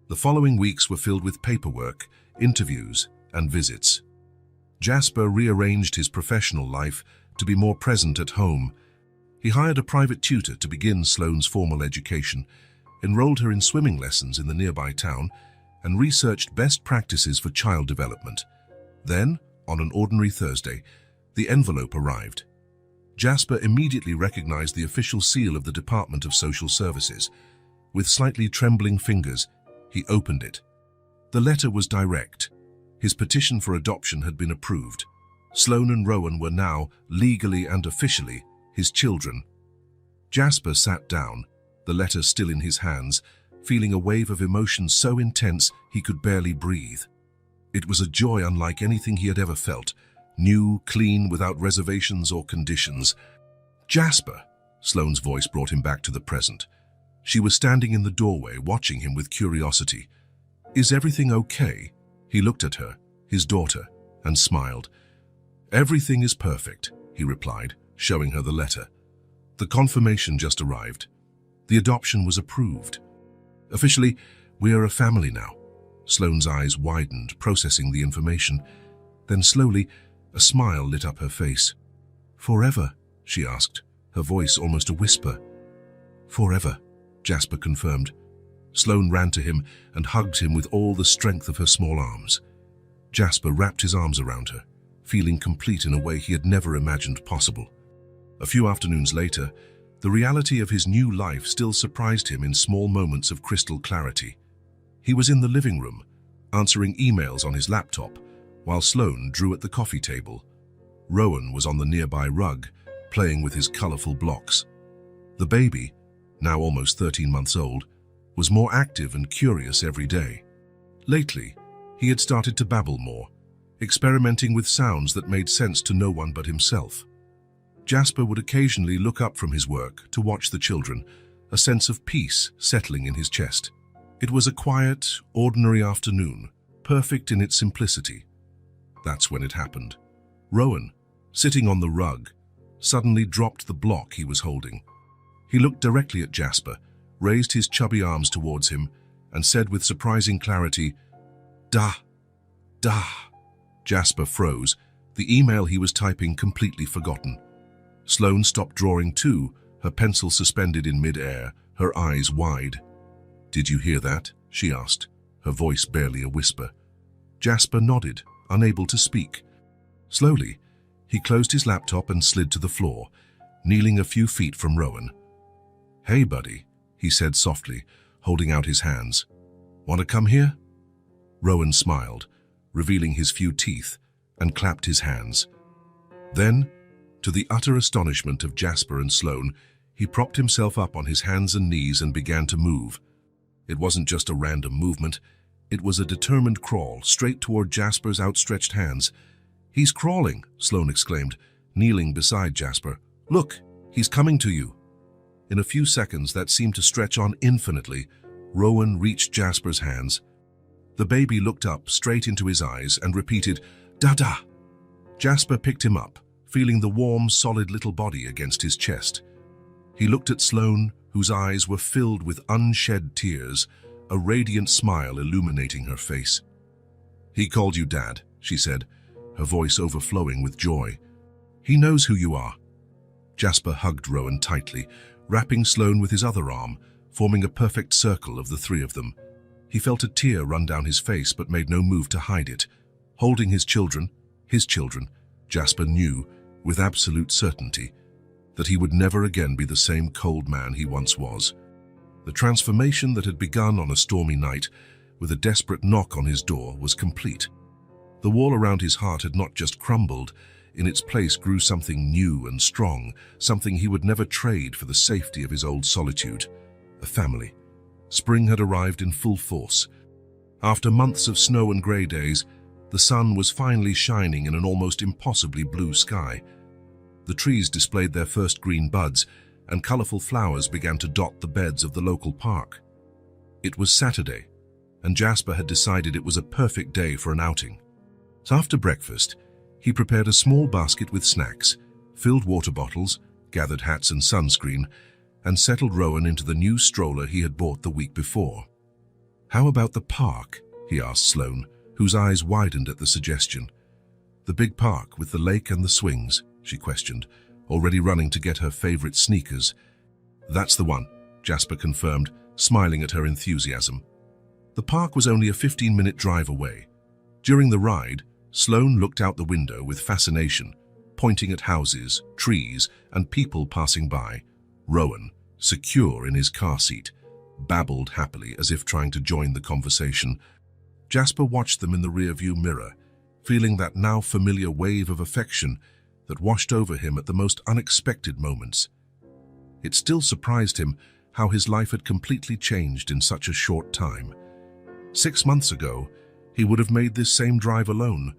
The following weeks were filled with paperwork, interviews, and visits. Jasper rearranged his professional life to be more present at home. He hired a private tutor to begin Sloane's formal education, enrolled her in swimming lessons in the nearby town, and researched best practices for child development. Then, on an ordinary Thursday, the envelope arrived. Jasper immediately recognized the official seal of the Department of Social Services. With slightly trembling fingers, he opened it. The letter was direct. His petition for adoption had been approved. Sloane and Rowan were now, legally and officially, his children. Jasper sat down, the letter still in his hands, feeling a wave of emotion so intense he could barely breathe. It was a joy unlike anything he had ever felt, new, clean, without reservations or conditions. "Jasper," Sloane's voice brought him back to the present. She was standing in the doorway, watching him with curiosity. "Is everything okay?" He looked at her, his daughter, and smiled. "Everything is perfect," he replied, showing her the letter. The confirmation just arrived. The adoption was approved. "Officially, we are a family now." Sloane's eyes widened, processing the information. Then slowly, a smile lit up her face. "Forever?" she asked, her voice almost a whisper. "Forever," Jasper confirmed. Sloane ran to him and hugged him with all the strength of her small arms. Jasper wrapped his arms around her, feeling complete in a way he had never imagined possible. A few afternoons later, the reality of his new life still surprised him in small moments of crystal clarity. He was in the living room, answering emails on his laptop, while Sloane drew at the coffee table. Rowan was on the nearby rug, playing with his colorful blocks. The baby, now almost 13 months old, was more active and curious every day. Lately, he had started to babble more, experimenting with sounds that made sense to no one but himself. Jasper would occasionally look up from his work to watch the children, a sense of peace settling in his chest. It was a quiet, ordinary afternoon, perfect in its simplicity. That's when it happened. Rowan, sitting on the rug, suddenly dropped the block he was holding. He looked directly at Jasper, raised his chubby arms towards him, and said with surprising clarity, "Da, da." Jasper froze, the email he was typing completely forgotten. Sloane stopped drawing too, her pencil suspended in mid-air, her eyes wide. "Did you hear that?" she asked, her voice barely a whisper. Jasper nodded, unable to speak. Slowly, he closed his laptop and slid to the floor, kneeling a few feet from Rowan. "Hey, buddy," he said softly, holding out his hands. "Want to come here?" Rowan smiled, revealing his few teeth, and clapped his hands. Then, to the utter astonishment of Jasper and Sloane, he propped himself up on his hands and knees and began to move. It wasn't just a random movement. It was a determined crawl, straight toward Jasper's outstretched hands. "He's crawling," Sloane exclaimed, kneeling beside Jasper. "Look, he's coming to you." In a few seconds that seemed to stretch on infinitely, Rowan reached Jasper's hands. The baby looked up straight into his eyes and repeated, "Da-da." Jasper picked him up, feeling the warm, solid little body against his chest. He looked at Sloane, whose eyes were filled with unshed tears, a radiant smile illuminating her face. "He called you Dad," she said, her voice overflowing with joy. "He knows who you are." Jasper hugged Rowan tightly, wrapping Sloane with his other arm, forming a perfect circle of the three of them. He felt a tear run down his face but made no move to hide it. Holding his children, Jasper knew, with absolute certainty, that he would never again be the same cold man he once was. The transformation that had begun on a stormy night, with a desperate knock on his door, was complete. The wall around his heart had not just crumbled, in its place grew something new and strong, something he would never trade for the safety of his old solitude. A family. Spring had arrived in full force. After months of snow and grey days, the sun was finally shining in an almost impossibly blue sky. The trees displayed their first green buds, and colourful flowers began to dot the beds of the local park. It was Saturday, and Jasper had decided it was a perfect day for an outing. So after breakfast, he prepared a small basket with snacks, filled water bottles, gathered hats and sunscreen, and settled Rowan into the new stroller he had bought the week before. "How about the park?" he asked Sloane, whose eyes widened at the suggestion. "The big park with the lake and the swings," she questioned, already running to get her favorite sneakers. "That's the one," Jasper confirmed, smiling at her enthusiasm. The park was only a 15-minute drive away. During the ride, Sloane looked out the window with fascination, pointing at houses, trees, and people passing by. Rowan, secure in his car seat, babbled happily as if trying to join the conversation. Jasper watched them in the rearview mirror, feeling that now familiar wave of affection that washed over him at the most unexpected moments. It still surprised him how his life had completely changed in such a short time. 6 months ago, he would have made this same drive alone,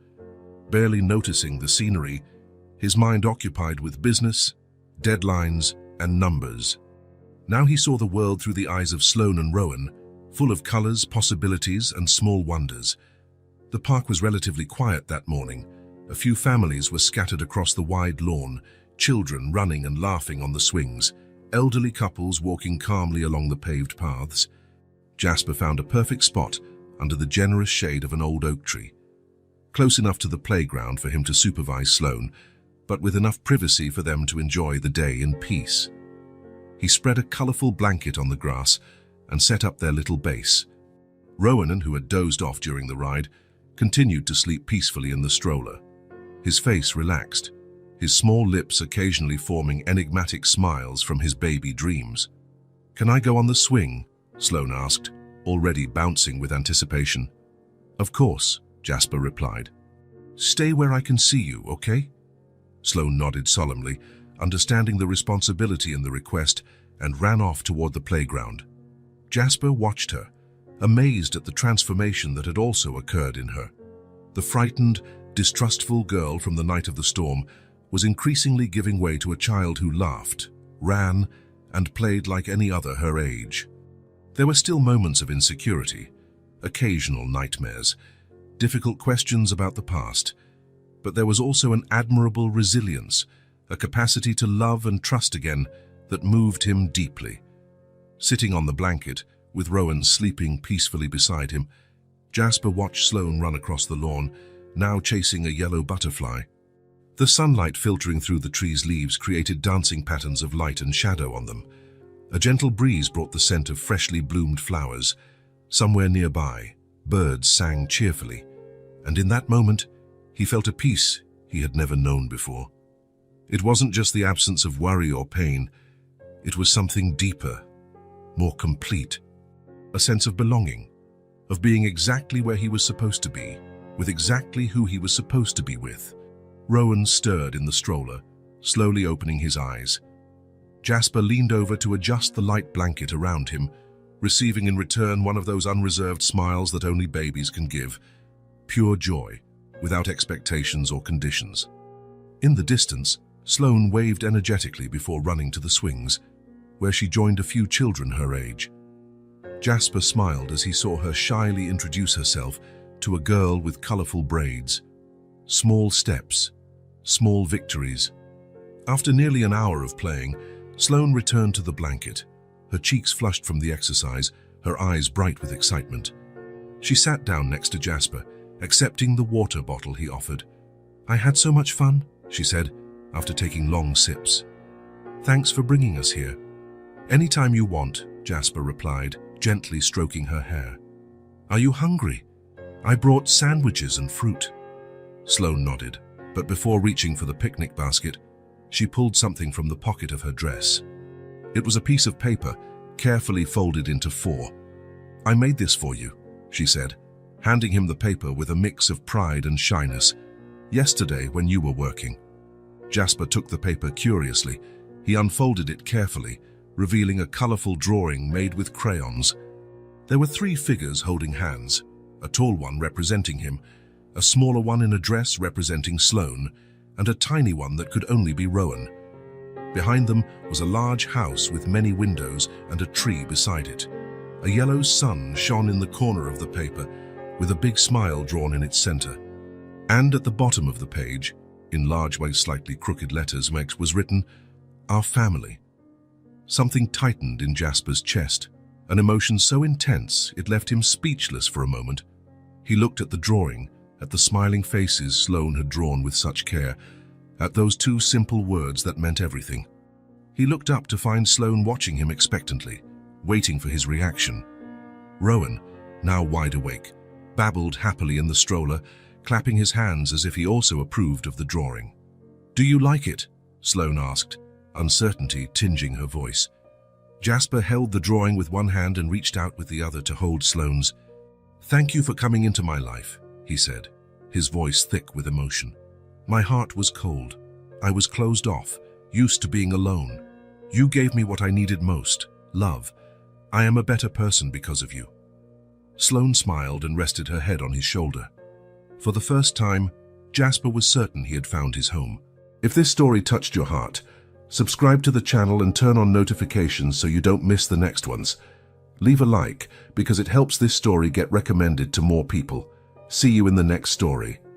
barely noticing the scenery, his mind occupied with business, deadlines, and numbers. Now he saw the world through the eyes of Sloane and Rowan, full of colors, possibilities, and small wonders. The park was relatively quiet that morning. A few families were scattered across the wide lawn, children running and laughing on the swings, elderly couples walking calmly along the paved paths. Jasper found a perfect spot under the generous shade of an old oak tree, close enough to the playground for him to supervise Sloane, but with enough privacy for them to enjoy the day in peace. He spread a colorful blanket on the grass and set up their little base. Rowan, who had dozed off during the ride, continued to sleep peacefully in the stroller. His face relaxed, his small lips occasionally forming enigmatic smiles from his baby dreams. "Can I go on the swing?" Sloane asked, already bouncing with anticipation. "Of course," Jasper replied. "Stay where I can see you, okay?" Sloane nodded solemnly, understanding the responsibility in the request, and ran off toward the playground. Jasper watched her, amazed at the transformation that had also occurred in her. The frightened, distrustful girl from the night of the storm was increasingly giving way to a child who laughed, ran, and played like any other her age. There were still moments of insecurity, occasional nightmares, difficult questions about the past, but there was also an admirable resilience, a capacity to love and trust again that moved him deeply. Sitting on the blanket, with Rowan sleeping peacefully beside him, Jasper watched Sloane run across the lawn, now chasing a yellow butterfly. The sunlight filtering through the tree's leaves created dancing patterns of light and shadow on them. A gentle breeze brought the scent of freshly bloomed flowers. Somewhere nearby, birds sang cheerfully, and in that moment, he felt a peace he had never known before. It wasn't just the absence of worry or pain, it was something deeper, more complete. A sense of belonging, of being exactly where he was supposed to be, with exactly who he was supposed to be with. Rowan stirred in the stroller, slowly opening his eyes. Jasper leaned over to adjust the light blanket around him, receiving in return one of those unreserved smiles that only babies can give. Pure joy, without expectations or conditions. In the distance, Sloane waved energetically before running to the swings, where she joined a few children her age. Jasper smiled as he saw her shyly introduce herself to a girl with colorful braids. Small steps, small victories. After nearly an hour of playing, Sloane returned to the blanket, her cheeks flushed from the exercise, her eyes bright with excitement. She sat down next to Jasper, accepting the water bottle he offered. "I had so much fun," she said, after taking long sips. "Thanks for bringing us here." "Anytime you want," Jasper replied, gently stroking her hair. "Are you hungry? I brought sandwiches and fruit." Sloane nodded, but before reaching for the picnic basket, she pulled something from the pocket of her dress. It was a piece of paper, carefully folded into 4. "I made this for you," she said, handing him the paper with a mix of pride and shyness. "Yesterday, when you were working." Jasper took the paper curiously. He unfolded it carefully, revealing a colorful drawing made with crayons. There were 3 figures holding hands, a tall one representing him, a smaller one in a dress representing Sloane, and a tiny one that could only be Rowan. Behind them was a large house with many windows and a tree beside it. A yellow sun shone in the corner of the paper, with a big smile drawn in its center. And at the bottom of the page, in large way slightly crooked letters, was written, "Our family." Something tightened in Jasper's chest, an emotion so intense it left him speechless for a moment. He looked at the drawing, at the smiling faces Sloane had drawn with such care, at those 2 simple words that meant everything. He looked up to find Sloane watching him expectantly, waiting for his reaction. Rowan, now wide awake, babbled happily in the stroller, clapping his hands as if he also approved of the drawing. "Do you like it?" Sloane asked, uncertainty tinging her voice. Jasper held the drawing with one hand and reached out with the other to hold Sloane's. "Thank you for coming into my life," he said, his voice thick with emotion. "My heart was cold. I was closed off, used to being alone. You gave me what I needed most, love. I am a better person because of you." Sloane smiled and rested her head on his shoulder. For the first time, Jasper was certain he had found his home. If this story touched your heart, subscribe to the channel and turn on notifications so you don't miss the next ones. Leave a like because it helps this story get recommended to more people. See you in the next story.